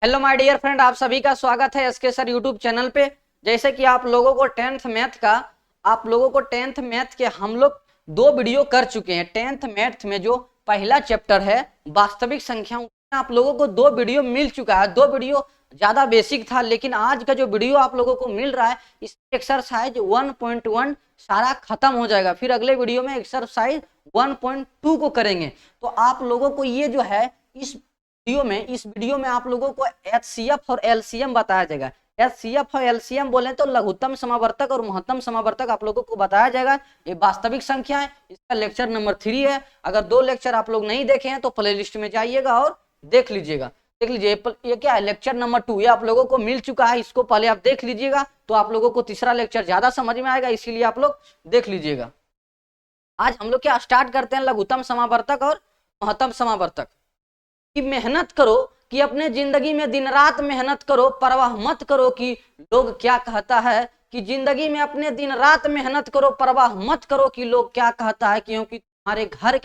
Hello my dear friend, आप सभी का स्वागत है एसके सर यूट्यूब चैनल पे। जैसे कि आप लोगों को टेंथ मैथ के हम लोग दो वीडियो कर चुके हैं। टेंथ मैथ में जो पहला चैप्टर है वास्तविक संख्या, उसमें आप लोगों को दो वीडियो मिल चुका है। दो वीडियो ज्यादा बेसिक था, लेकिन आज का जो वीडियो आप लोगों को मिल रहा है इस एक्सरसाइज 1.1 सारा खत्म हो जाएगा। फिर अगले वीडियो में एक्सरसाइज 1.2 को करेंगे। तो आप लोगों को ये जो है इस वीडियो में आप लोगों को एचसीएफ और एलसीएम बताया जाएगा। एचसीएफ और एलसीएम बोले तो लघुत्तम समावर्तक और महत्तम समावर्तक आप लोगों को बताया जाएगा। ये वास्तविक संख्या है, इसका लेक्चर नंबर 3 है। अगर दो लेक्चर आप लोग नहीं देखे हैं तो प्लेलिस्ट में जाइएगा और देख लीजिएगा। देख लीजिए ये क्या है, लेक्चर नंबर 2 ये आप लोगों को मिल चुका है। इसको पहले आप देख लीजिएगा तो आप लोगों को तीसरा लेक्चर ज्यादा समझ में आएगा, इसीलिए आप लोग देख लीजिएगा। आज हम लोग क्या स्टार्ट करते हैं, लघुत्तम समावर्तक और महत्तम समावर्तक। कि मेहनत करो, कि अपने जिंदगी में दिन रात मेहनत करो, परवाह मत करो कि लोग क्या कहता है। कि जिंदगी में अपने दिन रात मेहनत करो, परवाह मत करो कि लोग क्या कहता है, क्योंकि तुम्हारे घर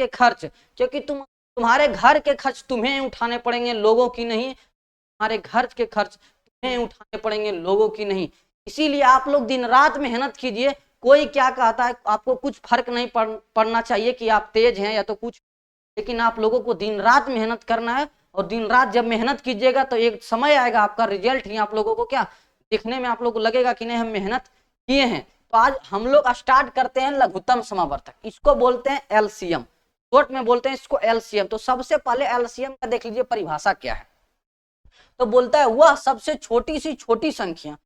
के खर्च तुम्हें उठाने पड़ेंगे, लोगों की नहीं। तुम्हारे घर के खर्च तुम्हें उठाने पड़ेंगे, लोगों की नहीं। इसीलिए आप लोग दिन रात मेहनत कीजिए। कोई क्या कहता है आपको कुछ फर्क नहीं पड़ना चाहिए कि आप तेज हैं या तो कुछ, लेकिन आप लोगों को दिन रात मेहनत करना है। और दिन रात जब मेहनत कीजिएगा तो एक समय आएगा, आपका रिजल्ट ही आप लोगों को क्या दिखने में आप लोगों को लगेगा कि नहीं हम मेहनत किए हैं। तो आज हम लोग स्टार्ट करते हैं लघुत्तम समावर्तक, इसको बोलते हैं एलसीएम, शॉर्ट में बोलते हैं इसको एलसीएम। तो सबसे पहले एलसीएम का देख लीजिए परिभाषा क्या है। तो बोलता है वह सबसे छोटी सी छोटी संख्या,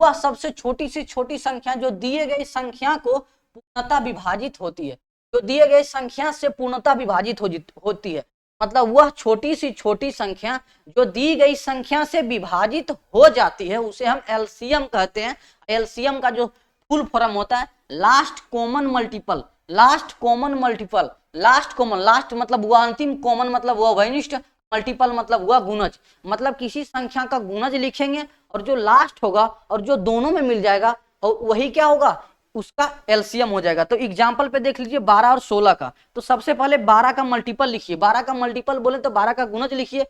वह सबसे छोटी सी छोटी संख्या जो दिए गई संख्या को पूर्णतः विभाजित होती है, जो दिए गए संख्या से पूर्णतः विभाजित होती है। मतलब वह छोटी सी छोटी संख्या जो दी गई संख्या से विभाजित हो जाती है, उसे हम एलसीएम कहते हैं। एलसीएम का जो फुल फॉर्म होता है last common multiple. Last common multiple, last मतलब वह अंतिम, कॉमन मतलब वह वैनिष्ठ, मल्टीपल मतलब वह गुणज। मतलब किसी संख्या का गुणज लिखेंगे और जो लास्ट होगा और जो दोनों में मिल जाएगा और वही क्या होगा, उसका एलसीएम हो जाएगा। तो एग्जांपल पे देख लीजिए 12 और 16 का। तो सबसे पहले 12 का मल्टीपल लिखिए। 12 का मल्टीपल बोले तो 12 का गुणज लिखिए,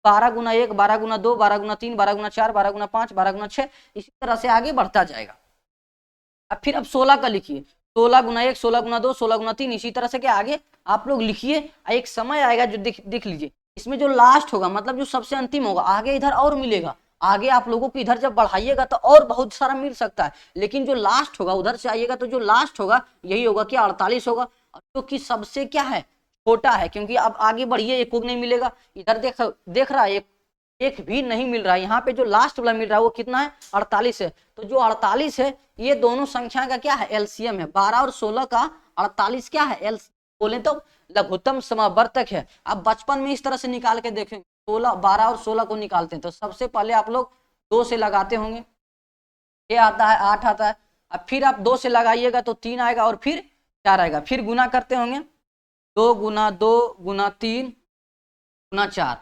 12 गुना 1, 12 गुना 2, 12 गुना 3, 12 गुना 4, 12 गुना 5, 12 गुना 6, इसी तरह से आगे बढ़ता जाएगा। अब 16 का लिखिए, 16 गुना 1, 16 गुना 2, 16 गुना 3, इसी तरह से क्या आगे आप लोग लिखिए। एक समय आएगा जो दिख लीजिए, इसमें जो लास्ट होगा मतलब जो सबसे अंतिम होगा, आगे इधर और मिलेगा। आगे आप लोगों को इधर जब बढ़ाइएगा तो और बहुत सारा मिल सकता है, लेकिन जो लास्ट होगा उधर से आइएगा तो जो लास्ट होगा यही होगा कि 48 होगा, जो कि सबसे क्या है छोटा है। क्योंकि अब आगे बढ़िए एक को नहीं मिलेगा, इधर देख रहा है एक भी नहीं मिल रहा है। यहाँ पे जो लास्ट वाला मिल रहा है वो कितना है, 48 है। तो जो 48 है ये दोनों संख्या का क्या है, एलसीएम है। 12 और 16 का 48 क्या है, एलसीएम बोले तो लघुत्तम समावर्तक है। आप बचपन में इस तरह से निकाल के देखेंगे, 12 और 16 को निकालते हैं तो सबसे पहले आप लोग 2 से लगाते होंगे, 6 आता है, 8 आता है। अब फिर आप 2 से लगाइएगा तो 3 आएगा और फिर 4 आएगा। फिर गुना करते होंगे, 2 गुना 2 गुना 3 गुना 4,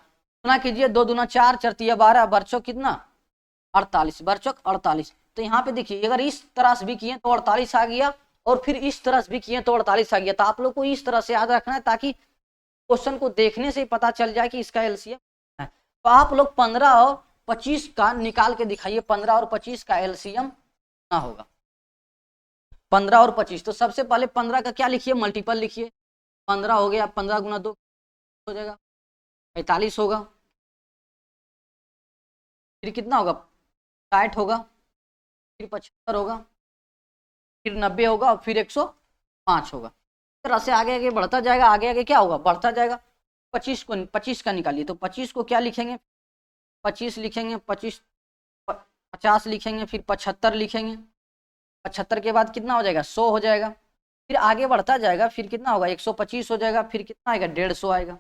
गुना कीजिए, 2 दूना 4, 4 तिया 12, बरचो कितना 48, बरचक 48। तो यहाँ पे देखिए अगर इस तरह से भी किए तो 48 आ गया, और फिर इस तरह से भी किए तो 48 आ गया। तो आप लोग को इस तरह से याद रखना है ताकि क्वेश्चन को देखने से ही पता चल जाए कि इसका एलसीएम है। तो आप लोग 15 और 25 का निकाल के दिखाइए, 15 और 25 का एलसीएम ना होगा 15 और 25। तो सबसे पहले 15 का क्या लिखिए, मल्टीपल लिखिए। 15 हो गया, 15 गुना 2 हो जाएगा 45 होगा, फिर कितना होगा 60 होगा, फिर 75 होगा, फिर 90 होगा और फिर 105 होगा। इस तरह से आगे आगे बढ़ता जाएगा। आगे आगे क्या होगा, बढ़ता जाएगा। 25 का निकालिए, तो 25 को क्या लिखेंगे, 25 लिखेंगे, 50 लिखेंगे, फिर 75 लिखेंगे। 75 के बाद कितना हो जाएगा, 100 हो जाएगा। फिर आगे बढ़ता जाएगा, फिर कितना होगा 125 हो जाएगा, फिर कितना आएगा 150 आएगा।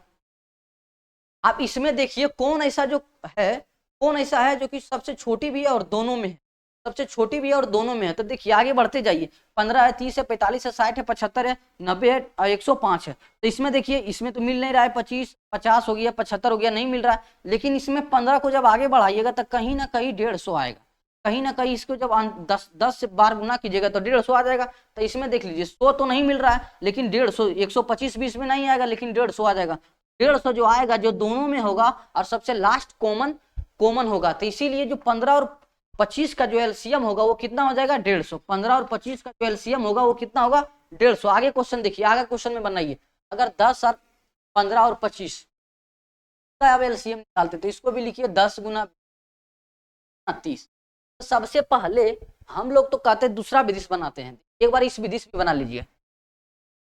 आप इसमें देखिए कौन ऐसा है जो कि सबसे छोटी भी है और दोनों में है, सबसे छोटी भी है और दोनों में है। तो देखिए आगे बढ़ते जाइए, 15 है, 30 है, 45 है, 60 है, 75 है, 90 है और 105 है। तो इसमें देखिए इसमें तो मिल नहीं रहा है, 25 50 हो गया, 75 हो गया, नहीं मिल रहा है। लेकिन इसमें 15 को जब आगे बढ़ाइएगा तो कहीं ना कहीं 150 आएगा, कहीं ना कहीं इसको जब 10 से बार गुना कीजिएगा तो 150 आ जाएगा। तो इसमें देख लीजिए 100 तो नहीं मिल रहा है, लेकिन 150, 125 भी इसमें नहीं आएगा, लेकिन 150 आ जाएगा। 150 जो आएगा जो दोनों में होगा और सबसे लास्ट कॉमन कॉमन होगा, तो इसीलिए जो 15 और 25 का जो एलसीएम होगा वो कितना हो जाएगा 150। 15 और 25 का जो एलसीएम होगा वो कितना होगा 150। आगे क्वेश्चन देखिए, आगे क्वेश्चन में बनाइए, अगर 10 और 15 और 25 का अब एलसीएम निकालते तो इसको भी लिखिए 10 गुना 30। सबसे पहले हम लोग तो कहते हैं दूसरा विधि बनाते हैं, एक बार इस विधि भी बना लीजिए।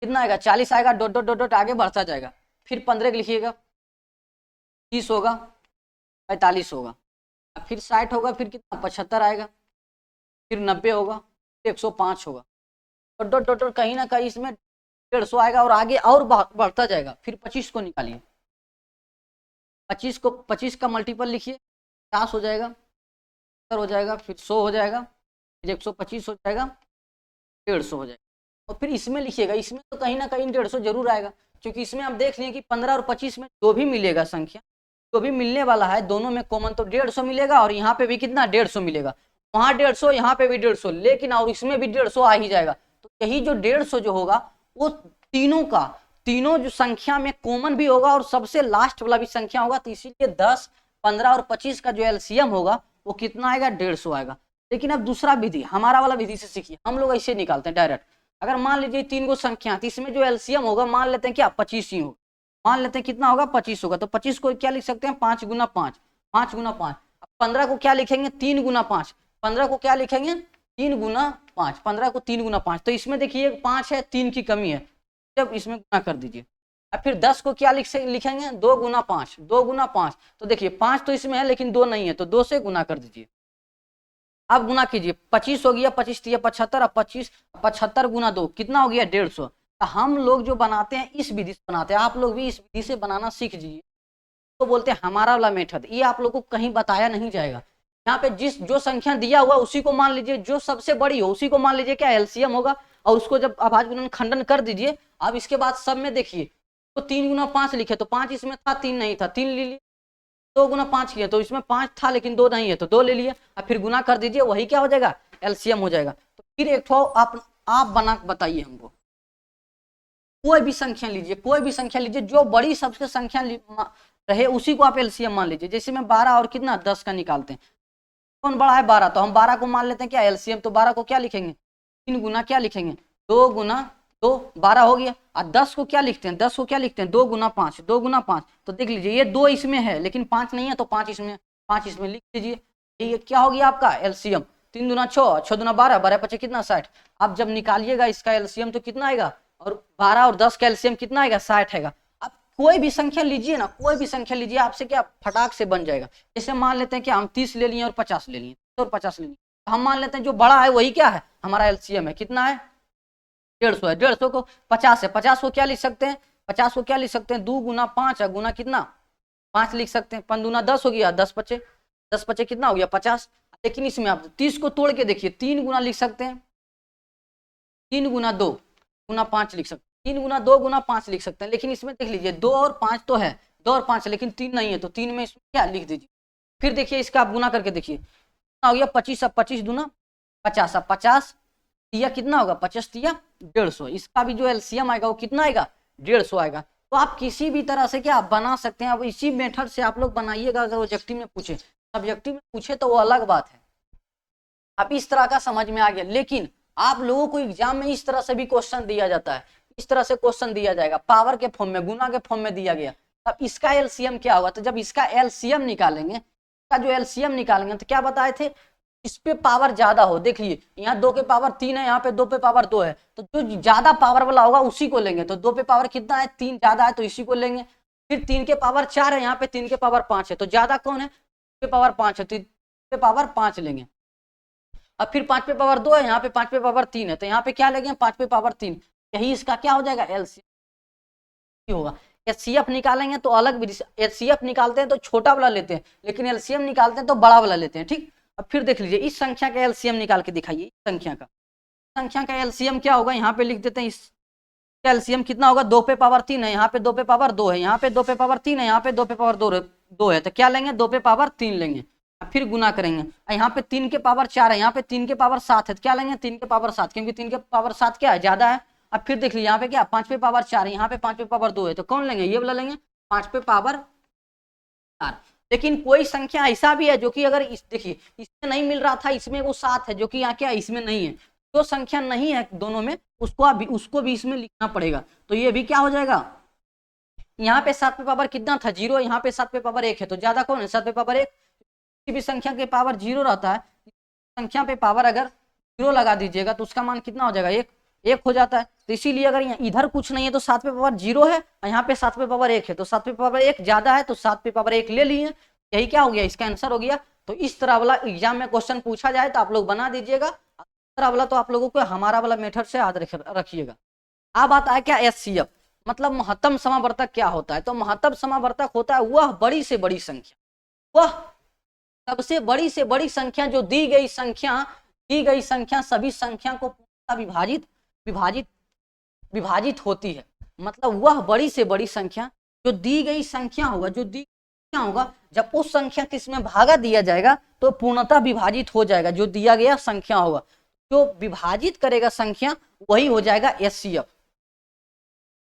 कितना आएगा 40 आएगा, डॉट डॉट डॉट डॉट आगे बढ़ता जाएगा, फिर 15 लिखिएगा, 30 होगा, 45 होगा, फिर 60 होगा, फिर कितना 75 आएगा, फिर 90 होगा, फिर 105 होगा, डॉट डॉट डॉट डॉट कहीं ना कहीं इसमें 150 आएगा और आगे और बढ़ता जाएगा। फिर 25 को निकालिए, 25 का मल्टीपल लिखिए, 50 हो जाएगा, 70 हो जाएगा, फिर 100 हो जाएगा, फिर 125 हो जाएगा, 150 हो जाएगा। और फिर इसमें लिखिएगा, इसमें तो कहीं ना कहीं 150 जरूर आएगा, क्योंकि इसमें आप देख लिए कि 15 और 25 में जो भी मिलेगा संख्या, जो भी मिलने वाला है दोनों में कॉमन तो 150 मिलेगा, और यहाँ पे भी कितना 150 मिलेगा, वहाँ 150, यहाँ पे भी 150, लेकिन और इसमें भी 150 आ ही जाएगा। तो यही जो 150 जो होगा वो तीनों जो संख्या में कॉमन भी होगा और सबसे लास्ट वाला भी संख्या होगा, तो इसीलिए 10, 15 और 25 का जो एलसीएम होगा वो कितना आएगा 150 आएगा। लेकिन अब दूसरा विधि, हमारा वाला विधि से सीखिए, हम लोग ऐसे निकालते हैं डायरेक्ट। अगर मान लीजिए 3 गो संख्या, तो इसमें जो एलसीएम होगा मान लेते हैं क्या 25 ही होगा, मान लेते हैं कितना होगा 25 होगा, तो 25 को क्या लिख सकते हैं 5 गुना 5, 5 गुना 5। अब 15 को क्या लिखेंगे 3 गुना 5, 15 को क्या लिखेंगे 3 गुना 5, 15 को 3 गुना 5। तो इसमें देखिए 5 है, 3 की कमी है, जब इसमें गुना कर दीजिए। अब फिर 10 को क्या लिखेंगे 2 गुना 5, 2 गुना 5। तो देखिए 5 तो इसमें है लेकिन 2 नहीं है, तो 2 से गुना कर दीजिए। अब गुना कीजिए, 25 हो गया, 25 दिया 75, अब 75 गुना 2 कितना हो गया 150। हम लोग जो बनाते हैं इस विधि से बनाते हैं, आप लोग भी इस विधि से बनाना सीख जाइए। तो बोलते हैं हमारा वाला मेथड, ये आप लोग को कहीं बताया नहीं जाएगा। यहाँ पे जो संख्या दिया हुआ उसी को मान लीजिए, जो सबसे बड़ी हो उसी को मान लीजिए क्या एलसीएम होगा, और उसको जब अभाज्य गुणन खंडन कर दीजिए। अब इसके बाद सब में देखिए, तो 3 गुना 5 लिखे तो 5 इसमें था, 3 नहीं था, 3 ले लिए। 2 गुना 5 किया तो इसमें 5 था लेकिन 2 नहीं है, तो 2 ले लिए। अब फिर गुना कर दीजिए, वही क्या हो जाएगा एलसीएम हो जाएगा। तो फिर एक ठो आप बना बताइए हमको, कोई भी संख्या लीजिए, कोई भी संख्या लीजिए, जो बड़ी सबसे संख्या रहे उसी को आप एलसीएम मान लीजिए। जैसे में 12 और कितना 10 का निकालते हैं, कौन बड़ा है 12, तो हम 12 को मान लेते हैं क्या एलसीएम। तो 12 को क्या लिखेंगे 3 गुना क्या लिखेंगे 2 गुना 2, 12 हो गया। और 10 को क्या लिखते हैं, 10 को क्या लिखते हैं 2 गुना 5, 2 गुना 5। तो देख लीजिए ये 2 इसमें है लेकिन 5 नहीं है, तो 5 इसमें लिख दीजिए। ये क्या हो गया आपका एलसीएम, 3 दुना 6, 6 दुना 12, 12 पचे कितना 60। अब जब निकालिएगा इसका एलसीएम तो कितना आएगा, और 12 और 10 का एलसीएम कितना आएगा 60 आएगा। अब कोई भी संख्या लीजिए ना, कोई भी संख्या लीजिए, आपसे क्या फटाक से बन जाएगा। जैसे मान लेते हैं कि हम 30 ले लिए और 50 ले लिए, और 50 ले लिए, तो हम मान लेते हैं जो बड़ा है वही क्या है हमारा एलसीएम है, कितना है 150 है। 150 को 50 है, 50 को क्या लिख सकते हैं 50 को क्या लिख सकते हैं 2 गुना 5 है, गुना कितना 5 लिख सकते हैं, 5 दूना 10 हो गया, 10 पचे कितना हो गया 50। लेकिन इसमें आप 30 को तोड़ के देखिए, 3 गुना लिख सकते हैं, 3 गुना 2 गुना 5 लिख सकते हैं, 3 गुना 2 गुना 5 लिख सकते हैं। लेकिन इसमें देख लीजिए 2 और 5 तो है, 2 और 5 है लेकिन 3 नहीं है, तो 3 में इसमें क्या लिख दीजिए। फिर देखिए इसका आप गुना करके देखिए, कितना हो गया 25, अब 25 दूना 50, अब 50 तिया कितना होगा 50 तिया 150। इसका भी जो एलसीएम आएगा वो कितना आएगा 150 आएगा। तो आप किसी भी तरह से क्या बना सकते हैं। अब इसी मेथड से आप लोग बनाइएगा, अगर ऑब्जेक्टिव में पूछे, सब्जेक्टिव में पूछे तो वो अलग बात है। अब इस तरह का समझ में आ गया। लेकिन आप लोगों को एग्जाम में इस तरह से भी क्वेश्चन दिया जाता है, इस तरह से क्वेश्चन दिया जाएगा, पावर के फॉर्म में, गुना के फॉर्म में दिया गया। अब इसका एलसीएम क्या होगा, तो जब इसका एलसीएम निकालेंगे, इसका जो एलसीएम निकालेंगे तो क्या बताए थे, इस पे पावर ज्यादा हो। देखिए यहाँ 2 के पावर 3 है, यहाँ पे 2 पे पावर 2 है, तो जो ज्यादा पावर वाला होगा उसी को लेंगे। तो 2 पे पावर कितना है 3 ज्यादा है, तो इसी को लेंगे। फिर 3 के पावर 4 है, यहाँ पे 3 के पावर 5 है, तो ज्यादा कौन है 2 पे पावर 5 है, तो 2 पे पावर 5 लेंगे। अब फिर 5 पे पावर 2 है, यहाँ पे 5 पे पावर 3 है, तो यहाँ पे क्या लेंगे 5 पे पावर 3। यही इसका क्या हो जाएगा एलसीएम होगा। एचसीएफ निकालेंगे तो अलग विधि से, एचसीएफ निकालते हैं तो छोटा वाला लेते हैं, लेकिन एलसीएम निकालते हैं तो बड़ा वाला लेते हैं। ठीक, अब फिर देख लीजिए इस संख्या का एलसीएम निकाल के दिखाइए। इस संख्या का एलसीएम क्या होगा, यहाँ पे लिख देते हैं। इसका एलसीएम कितना होगा 2 पे पावर 3 है, यहाँ पे 2 पे पावर 2 है, यहाँ पे 2 पे पावर 3 है, यहाँ पे 2 पे पावर 2 है, तो क्या लेंगे 2 पे पावर 3 लेंगे। फिर गुना करेंगे, यहाँ पे 3 के पावर 4 है, यहाँ पे 3 के पावर 7 है, तो क्या लेंगे 3 के पावर 7, क्योंकि 3 के पावर 7 क्या है ज्यादा है। अब फिर देख लीजिए यहाँ पे क्या 5 पे पावर 4 है, यहाँ पे 5 पे पावर 2 है, तो कौन लेंगे ये वाला लेंगे 5 पे पावर 4। लेकिन कोई संख्या ऐसा भी है जो कि अगर देखिए इसमें नहीं मिल रहा था, इसमें वो 7 है जो कि यहाँ क्या इसमें नहीं है, जो संख्या नहीं है दोनों में उसको भी इसमें लिखना पड़ेगा। तो ये भी क्या हो जाएगा, यहाँ पे 7 पे पावर कितना था 0, यहाँ पे 7 पे पावर 1 है, तो ज्यादा कौन है 7 पे पावर 1। किसी भी संख्या के पावर 0 रहता है, संख्या पे पावर अगर 0 लगा दीजिएगा तो उसका मान कितना हो जाएगा 1 हो जाता है। तो इसीलिए अगर इधर कुछ नहीं है तो 7 पे पावर 0 है और यहाँ पे 7 पे पावर 1 है, तो 7 पे पावर 1 ज्यादा है तो 7 पे पावर 1 ले लिए, यही क्या हो गया इसका आंसर हो गया। तो इस तरह वाला एग्जाम में क्वेश्चन पूछा जाए तो आप लोग बना दीजिएगा, इस तरह वाला तो आप लोगों को हमारा वाला मेथड से याद रखिएगा। अब आता है क्या एचसीएफ, मतलब महत्तम समावर्तक क्या होता है। तो महत्तम समावर्तक होता है वह बड़ी से बड़ी संख्या, वह सबसे बड़ी से बड़ी संख्या जो दी गई संख्या सभी संख्या को विभाजित विभाजित विभाजित होती है। मतलब वह बड़ी से बड़ी संख्या जो दी गई संख्या होगा, जो दी क्या होगा जब उस संख्या के इसमें भागा दिया जाएगा तो पूर्णतः विभाजित हो जाएगा। जो दिया गया संख्या होगा, जो विभाजित करेगा संख्या वही हो जाएगा एचसीएफ।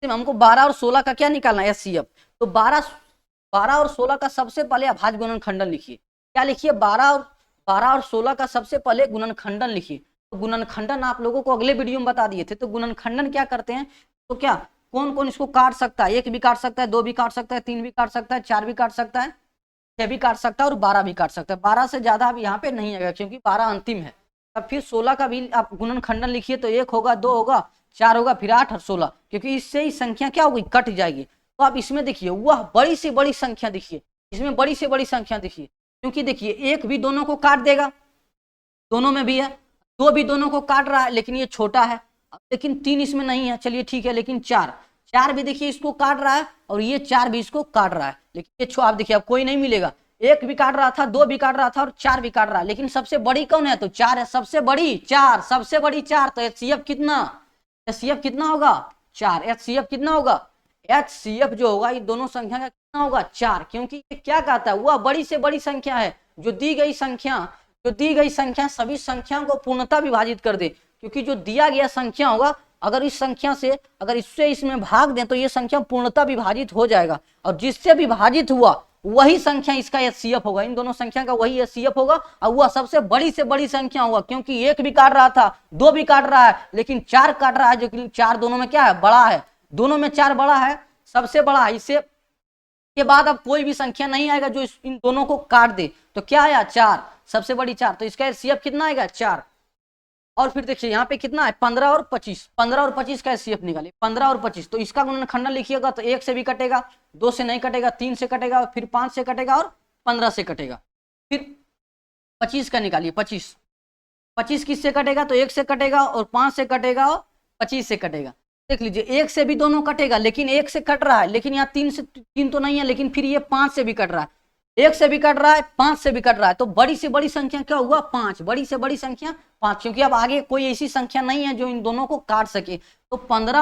हमको 12 और 16 का क्या निकालना है एचसीएफ। तो 12 और 16 का सबसे पहले अभाज्य गुणनखंडन लिखिए। क्या लिखिए 12 और 16 का सबसे पहले गुणनखंडन लिखिए। तो गुणनखंडन आप लोगों को अगले वीडियो में बता दिए थे। तो गुणनखंडन क्या करते हैं, तो क्या कौन कौन इसको काट सकता है, 1 भी काट सकता है, 2 भी काट सकता है, 3 भी काट सकता है, 4 भी काट सकता है, 6 भी काट सकता है और 12 भी काट सकता है। 12 से ज्यादा अब यहाँ पे नहीं आएगा क्योंकि 12 अंतिम है। अब फिर 16 का भी आप गुणनखंडन लिखिए। तो 1 होगा, 2 होगा, 4 होगा, फिर 8 और 16, क्योंकि इससे ही संख्या क्या होगी कट जाएगी। तो आप इसमें देखिए वह बड़ी से बड़ी संख्या दिखिए, इसमें बड़ी से बड़ी संख्या दिखिए, क्योंकि देखिए 1 भी दोनों को काट देगा, दोनों में भी है, 2 भी दोनों को काट रहा है लेकिन ये छोटा है, लेकिन 3 इसमें नहीं है, चलिए ठीक है, लेकिन 4 भी देखिए इसको काट रहा है और ये 4 भी इसको काट रहा है, लेकिन ये आप देखिए अब कोई नहीं मिलेगा। 1 भी काट रहा था, 2 भी काट रहा था और 4 भी काट रहा है, लेकिन सबसे बड़ी कौन है, तो 4 है, सबसे बड़ी 4, सबसे बड़ी 4। तो एचसीएफ कितना होगा 4। एचसीएफ कितना होगा, एचसीएफ जो होगा ये दोनों संख्या का कितना होगा 4, क्योंकि ये क्या कहता है वह बड़ी से बड़ी संख्या है जो दी गई संख्या सभी संख्याओं को पूर्णतः विभाजित कर दे। क्योंकि जो दिया गया संख्या होगा अगर इस संख्या से अगर इससे इसमें भाग दें तो ये संख्या पूर्णतः विभाजित हो जाएगा, और जिससे विभाजित हुआ वही संख्या इसका एचसीएफ होगा। इन दोनों संख्या का वही एचसीएफ होगा और वह सबसे बड़ी से बड़ी संख्या होगा, क्योंकि 1 भी काट रहा था, 2 भी काट रहा है, लेकिन 4 काट रहा है, जो कि 4 दोनों में क्या है बड़ा है, दोनों में 4 बड़ा है, सबसे बड़ा है। इससे के बाद अब कोई भी संख्या नहीं आएगा जो इन दोनों को काट दे। तो क्या आया 4, सबसे बड़ी 4। तो इसका एचसीएफ कितना आएगा 4। और फिर देखिए यहाँ पे कितना है 15 और 25 का एचसीएफ निकालिए, 15 और 25। तो इसका गुणनखंडन लिखिएगा तो 1 से भी कटेगा, 2 से नहीं कटेगा, 3 से कटेगा, फिर 5 से कटेगा और 15 से कटेगा। फिर 25 का निकालिए, 25 किससे कटेगा, तो 1 से कटेगा और 5 से कटेगा और 25 से कटेगा। देख लीजिए 1 से भी दोनों कटेगा, लेकिन 1 से कट रहा है, लेकिन यहाँ 3 तो नहीं है, लेकिन फिर ये 5 से भी कट रहा है, 1 से भी कट रहा है, 5 से भी कट रहा है। तो बड़ी से बड़ी संख्या क्या हुआ 5, बड़ी से बड़ी संख्या 5, क्योंकि अब आगे कोई ऐसी संख्या नहीं है जो इन दोनों को काट सके। तो 15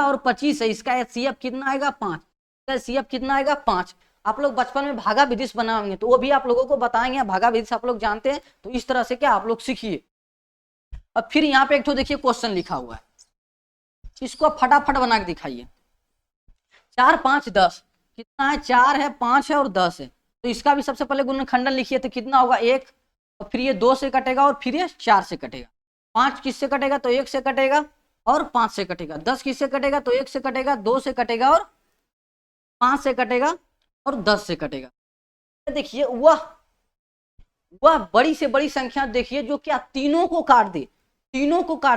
और 25 है, इसका एचसीएफ कितना आएगा 5, इसका एचसीएफ कितना आएगा 5। आप लोग बचपन में भागा विधि बनाएंगे तो वो भी आप लोगों को बताएंगे, भागा विधि आप लोग जानते हैं, तो इस तरह से क्या आप लोग सीखिए। अब फिर यहाँ पे एक तो देखिए क्वेश्चन लिखा हुआ है, इसको फटाफट बना के दिखाइए। 4, 5, 10 कितना है, 4 है, 5 है और 10 है। तो इसका भी सबसे पहले गुणनखंडन लिखिए तो कितना होगा 1, और फिर ये 2 से कटेगा और फिर ये 4 से कटेगा। 5 किससे कटेगा, तो 1 से कटेगा और 5 से कटेगा। 10 किससे कटेगा, तो 1 से कटेगा, 2 से कटेगा और 5 से कटेगा और 10 से कटेगा। देखिए वह बड़ी से बड़ी संख्या देखिए जो क्या तीनों को काट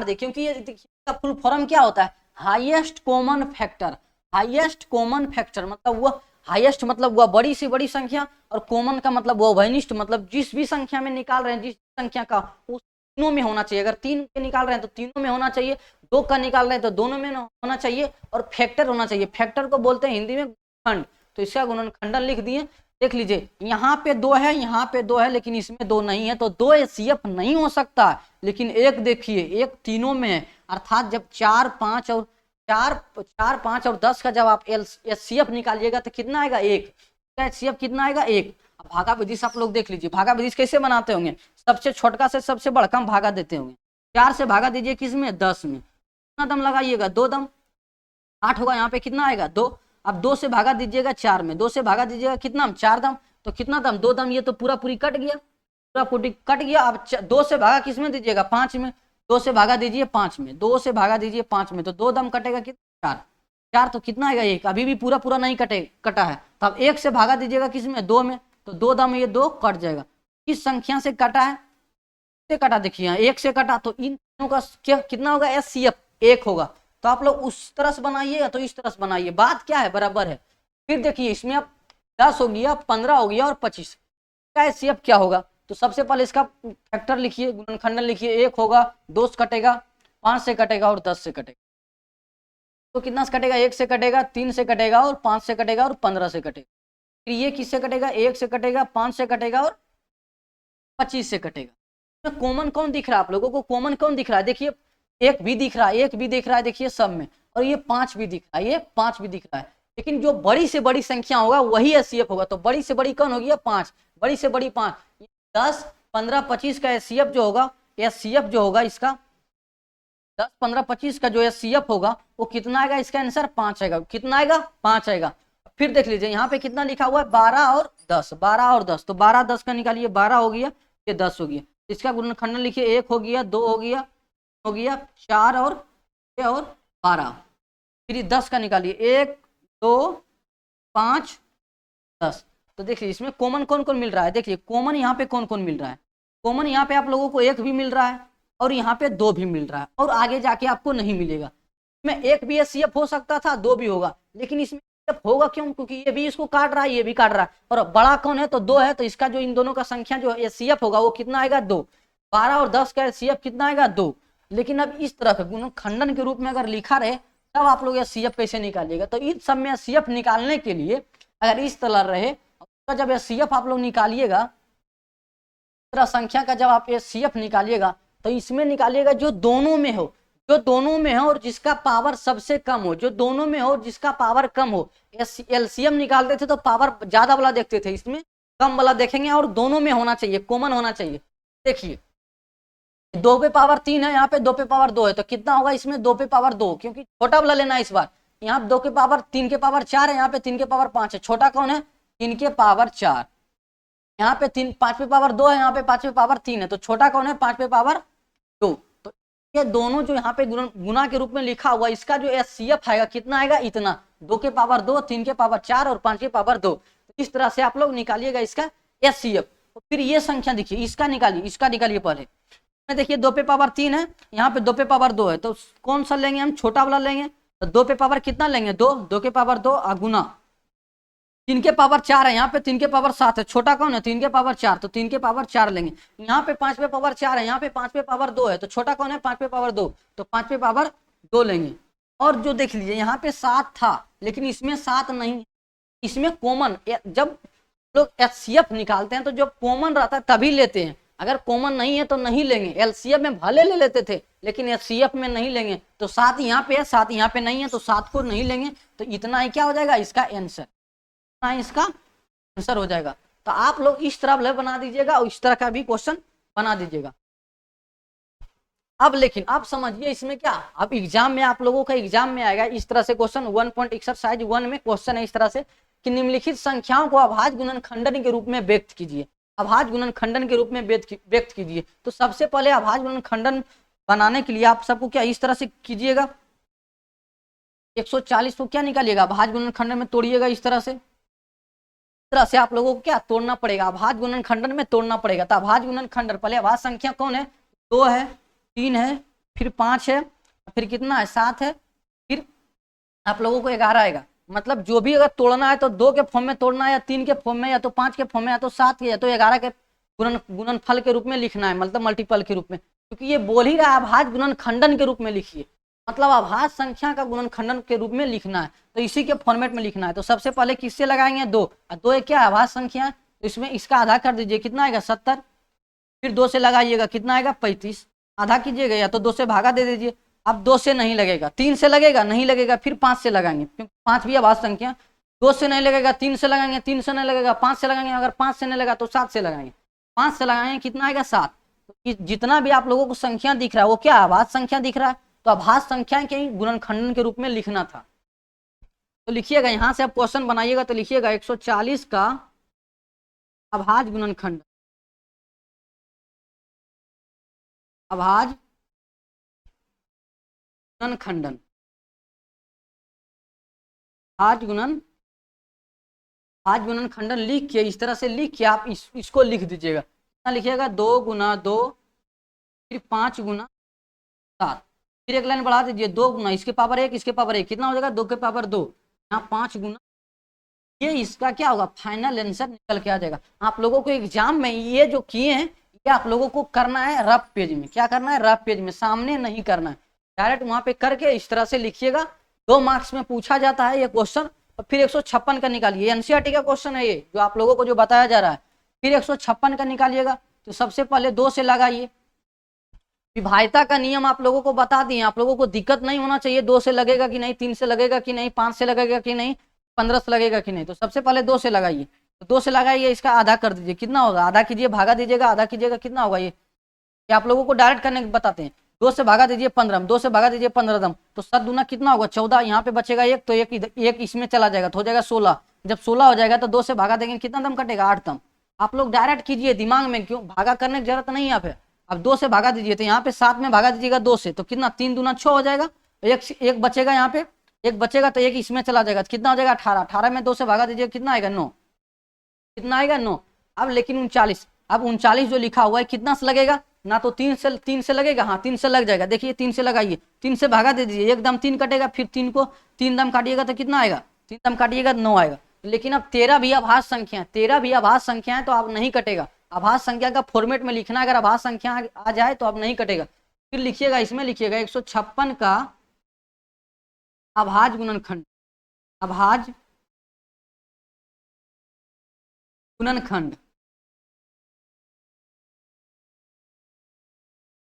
दे, क्योंकि ये देखिए फुल फॉर्म क्या होता है, हाईएस्ट कॉमन फैक्टर। मतलब वह हाईएस्ट मतलब वह बड़ी से बड़ी संख्या, और कॉमन का मतलब वह वैनिस्ट, मतलब जिस भी संख्या में निकाल रहे हैं, जिस संख्या का उस तीनों में होना चाहिए। अगर 3 के निकाल रहे हैं तो तीनों में होना चाहिए, 2 का निकाल रहे हैं तो दोनों में होना चाहिए, और फैक्टर होना चाहिए। फैक्टर को बोलते हैं हिंदी में खंड। तो इसका गुणनखंडन लिख दिए। देख लीजिए यहाँ पे 2 है, यहाँ पे 2 है, लेकिन इसमें 2 नहीं है, तो 2 एचसीएफ नहीं हो सकता। लेकिन एक देखिए, एक तीनों में है, अर्थात जब 4, 5 और 10 का जब आप एचसीएफ निकालिएगा तो कितना आएगा 1, एचसीएफ कितना आएगा 1। अब भागा विधि से आप लोग देख लीजिए, भागा विधि कैसे बनाते होंगे, सबसे छोटका से सबसे बड़का भागा देते होंगे। 4 से भागा दीजिए किसमें, 10 में, कितना दम लगाइएगा, 2 दम, 8 होगा, यहाँ पे कितना आएगा 2। अब 2 से भागा दीजिएगा 4 में, 2 से भागा दीजिएगा कितना 4 दम, तो कितना दम, 2 दम, ये तो पूरा पूरी कट गया, पूरा पूरी कट गया। अब 2 से भागा किस में दीजिएगा, 5 में, 2 से भागा दीजिए 5 में, 2 से भागा दीजिए 5 में, तो 2 दम कटेगा कितना, 4, 4 तो कितना आएगा 1, अभी भी पूरा पूरा नहीं कटा है, तो अब 1 से भागा दीजिएगा किस में, 2 में, तो 2 दम ये 2 कट जाएगा। किस संख्या से कटा है, से कटा, देखिए यहाँ 1 से कटा, तो इन दोनों का क्या कितना होगा, HCF 1 होगा। तो आप लोग उस तरह से बनाइए तो इस तरह से बनाइए, बात क्या है, बराबर है। फिर देखिए इसमें अब 10 हो गया, 15 हो गया और 25 का HCF क्या होगा, तो सबसे पहले इसका फैक्टर लिखिए, गुणनखंडन लिखिए, 1 होगा, 2 से कटेगा, 5 से कटेगा और 10 से कटेगा, तो कितना से कटेगा, 1 से कटेगा, 3 से कटेगा और 5 से कटेगा और 15 से कटेगा। फिर ये किससे कटेगा, 1 से कटेगा, 5 से कटेगा और 25 से कटेगा। कॉमन कौन दिख रहा है आप लोगों को, कॉमन कौन दिख रहा है, देखिए 1 भी दिख रहा है, 1 भी दिख रहा है, देखिए सब में, और ये 5 भी दिख रहा है, ये 5 भी दिख रहा है, लेकिन जो बड़ी से बड़ी संख्या होगा वही HCF होगा। तो बड़ी से बड़ी कौन होगी, 5, बड़ी से बड़ी 5, 10, 15, 25 का HCF जो होगा, HCF जो होगा इसका 10, 15, 25 का जो HCF होगा वो कितना आएगा, इसका आंसर 5 आएगा, कितना आएगा, 5 आएगा। फिर देख लीजिए यहाँ पे कितना लिखा हुआ है, 12 और 10, 12 और 10, तो 12 10 का निकालिए, 12 हो गया, ये 10 हो गया, इसका गुणनखंडन लिखिए, 1 हो गया, 2 हो गया, 4 और 12, फिर 10 का निकालिए, 1 2 5 10। तो देखिए इसमें कॉमन कौन कौन मिल रहा है, देखिए कॉमन यहाँ पे कौन कौन मिल रहा है, कॉमन यहाँ पे आप लोगों को 1 भी मिल रहा है और यहाँ पे 2 भी मिल रहा है, और आगे जाके आपको नहीं मिलेगा। इसमें 1 भी HCF हो सकता था, 2 भी होगा, लेकिन इसमें होगा क्यों, क्योंकि ये भी इसको काट रहा है, ये भी काट रहा है, और बड़ा कौन है, तो 2 है, तो इसका जो इन दोनों का संख्या जो HCF होगा वो कितना आएगा, 2। 12 और 10 का HCF कितना आएगा, 2। लेकिन अब इस तरह का गुणनखंडन के रूप में अगर लिखा रहे तब आप लोग HCF कैसे निकालिएगा, तो इन सब में HCF निकालने के लिए अगर इस तरह रहे, तो जब HCF आप लोग निकालिएगा, तरह संख्या का जब आप HCF निकालिएगा तो इसमें निकालिएगा जो दोनों में हो, जो दोनों में हो और जिसका पावर सबसे कम हो, जो दोनों में हो जिसका पावर कम हो। LCM निकालते थे तो पावर ज्यादा वाला देखते थे, इसमें कम वाला देखेंगे, और दोनों में होना चाहिए, कॉमन होना चाहिए। देखिए 2 पे पावर 3 है, यहाँ पे 2 पे पावर 2 है, तो कितना होगा इसमें, 2 पे पावर 2, क्योंकि छोटा वाला लेना है इस बार। यहाँ 2 के पावर 3 के पावर 4 है, यहाँ पे 3 के पावर 5 है, छोटा कौन है, 3 के पावर 4, यहाँ पे 5 पे पावर 2 है, यहाँ पे 5 पे पावर 3 है, तो छोटा कौन है, 5 पे पावर 2। तो ये दोनों जो यहाँ पे गुना के रूप में लिखा हुआ, इसका जो HCF आएगा कितना आएगा, इतना, 2 के पावर 2, 3 के पावर 4 और 5 के पावर 2। इस तरह से आप लोग निकालिएगा इसका HCF। फिर ये संख्या देखिए, इसका निकालिए पहले, देखिए 2 पे पावर 3 है, यहाँ पे 2 पे पावर 2 है, तो कौन सा लेंगे हम, छोटा वाला लेंगे, तो 2 पे पावर कितना लेंगे, 2, 2 के पावर 2 गुना 3 के पावर 4 है, यहाँ पे 3 के पावर 7 है, छोटा कौन है, 3 के पावर 4, तो 3 के पावर 4 लेंगे। यहाँ पे 5 पे पावर 4 है, यहाँ पे 5 पे पावर 2 है, तो छोटा कौन है, 5 पे पावर 2, तो 5 पे पावर 2 लेंगे। और जो देख लीजिए यहाँ पे 7 था, लेकिन इसमें 7 नहीं, इसमें कॉमन, जब लोग HCF निकालते हैं तो जब कॉमन रहता है तभी लेते हैं, अगर कॉमन नहीं है तो नहीं लेंगे। LCM में भले ले लेते थे लेकिन HCF में नहीं लेंगे। तो 7 यहाँ पे है, 7 यहाँ पे नहीं है, तो 7 को नहीं लेंगे, तो इतना ही क्या हो जाएगा, इसका आंसर, इतना ही इसका आंसर हो जाएगा। तो आप लोग इस तरह बना दीजिएगा और इस तरह का भी क्वेश्चन बना दीजिएगा। अब लेकिन आप समझिए इसमें क्या, अब एग्जाम में आप लोगों का एग्जाम में आएगा इस तरह से क्वेश्चन, 1 पॉइंट एक्सरसाइज 1 में क्वेश्चन है इस तरह से कि निम्नलिखित संख्याओं को अभाज्य गुणनखंडन के रूप में व्यक्त कीजिए, अभाज्य गुणनखंडन के रूप में व्यक्त कीजिए। तो सबसे पहले अभाज्य गुणनखंडन बनाने के लिए आप सबको क्या इस तरह से कीजिएगा, 140 को क्या निकालिएगा, अभाज्य गुणनखंडन में तोड़िएगा, इस तरह से आप लोगों को क्या तोड़ना पड़ेगा, अभाज्य गुणनखंडन में तोड़ना पड़ेगा। तो अभाज्य गुणनखंडन पहले अभाज्य संख्या कौन है, 2 है, 3 है, फिर 5 है, फिर कितना है, 7 है, फिर आप लोगों को 11 आएगा। मतलब जो भी अगर तोड़ना है तो 2 के फॉर्म में तोड़ना है, या 3 के फॉर्म में, या तो 5 के फॉर्म में, या तो 7 के, या तो 11 के गुणनफल के रूप में लिखना है, मतलब मल्टीपल के रूप में, क्योंकि ये बोल ही रहा है अभाज्य गुणनखंडन के रूप में लिखिए, मतलब अभाज्य संख्या का गुणनखंडन के रूप में लिखना है, तो इसी के फॉर्मेट में लिखना है। तो सबसे पहले किससे लगाएंगे, 2, 2 एक क्या अभाज्य संख्या है, तो इसमें इसका आधा कर दीजिए, कितना आएगा, 70, फिर 2 से लगाइएगा, कितना आएगा, 35, आधा कीजिएगा, या तो 2 से भागा दे दीजिए। अब 2 से नहीं लगेगा, 3 से लगेगा, नहीं लगेगा, फिर 5 से लगाएंगे, क्योंकि 5 भी अभाज्य संख्या, 2 से नहीं लगेगा, 3 से लगाएंगे, 3 से नहीं लगेगा, 5 से लगाएंगे, अगर 5 से नहीं लगा तो 7 से लगाएंगे, 5 से लगाएंगे, कितना आएगा, 7। तो जितना भी आप लोगों को संख्या दिख रहा है वो क्या अभाज्य संख्या दिख रहा है, तो अभाज्य संख्या के गुणनखंडन के रूप में लिखना था। तो लिखिएगा, यहाँ से आप क्वेश्चन बनाइएगा तो लिखिएगा 140 का अभाज्य गुणनखंड, अभाज्य गुणनखंडन, अभाज्य गुणन, अभाज्य गुणनखंडन लिख के इस तरह से लिख के आप इसको लिख दीजिएगा। कितना लिखिएगा, 2 गुना 2 फिर 5 गुना 7, फिर एक लाइन बढ़ा दीजिए, 2 गुना इसके पावर 1 इसके पावर 1, कितना हो जाएगा 2 के पावर 2, यहाँ 5 गुना, ये इसका क्या होगा फाइनल आंसर निकल के आ जाएगा। आप लोगों को एग्जाम में ये जो किए हैं ये आप लोगों को करना है रफ पेज में, क्या करना है रफ पेज में, सामने नहीं करना है, डायरेक्ट वहां पे करके इस तरह से लिखिएगा। 2 मार्क्स में पूछा जाता है ये क्वेश्चन, और फिर 156 का निकालिए, एनसीईआरटी का क्वेश्चन है ये जो आप लोगों को जो बताया जा रहा है। फिर 156 का निकालिएगा, तो सबसे पहले 2 से लगाइए। विभाज्यता का नियम आप लोगों को बता दिए, आप लोगों को दिक्कत नहीं होना चाहिए 2 से लगेगा कि नहीं, 3 से लगेगा कि नहीं, 5 से लगेगा कि नहीं, 15 से लगेगा कि नहीं। तो सबसे पहले 2 से लगाइए, तो 2 से लगाइए, इसका आधा कर दीजिए, कितना होगा, आधा कीजिए भागा दीजिएगा, आधा कीजिएगा, कितना होगा ये आप लोगों को डायरेक्ट करने बताते हैं। 2 से भागा दीजिए 15, 2 से भागा दीजिए 15 दम, तो 7 दूना कितना होगा 14, यहाँ पे बचेगा 1, तो एक इसमें चला जाएगा तो हो जाएगा 16। जब 16 हो जाएगा तो 2 से भागा देंगे, कितना दम कटेगा 8 दम। आप लोग डायरेक्ट कीजिए दिमाग में, क्यों भागा करने की जरूरत नहीं है यहाँ पे। अब 2 से भागा दीजिए, तो यहाँ पे 7 में भागा दीजिएगा 2 से, तो कितना 3 दूना 6 हो जाएगा, एक बचेगा यहाँ पे, एक बचेगा तो एक इसमें चला जाएगा, तो कितना हो जाएगा 18, 18 में 2 से भागा दीजिए, कितना आएगा 9, कितना आएगा 9। अब लेकिन 39, अब 39 जो लिखा हुआ है कितना से लगेगा, ना तो 3 से लगेगा, हाँ 3 से लग जाएगा, देखिए 3 से लगाइए, 3 से भागा दे दीजिए, एकदम 3 कटेगा, फिर 3 को 3 दम काटिएगा तो कितना आएगा, 3 दम काटिएगा 9 आएगा। लेकिन अब 13 भी अभाज्य संख्या है, 13 भी अभाज्य संख्या है, तो अब नहीं कटेगा, अभाज्य संख्या का फॉर्मेट में लिखना, अगर अभाज्य संख्या आ जाए तो अब नहीं कटेगा। फिर लिखिएगा, इसमें लिखिएगा 156 का अभाज्य गुणनखंड, अभाज्य गुणनखंड,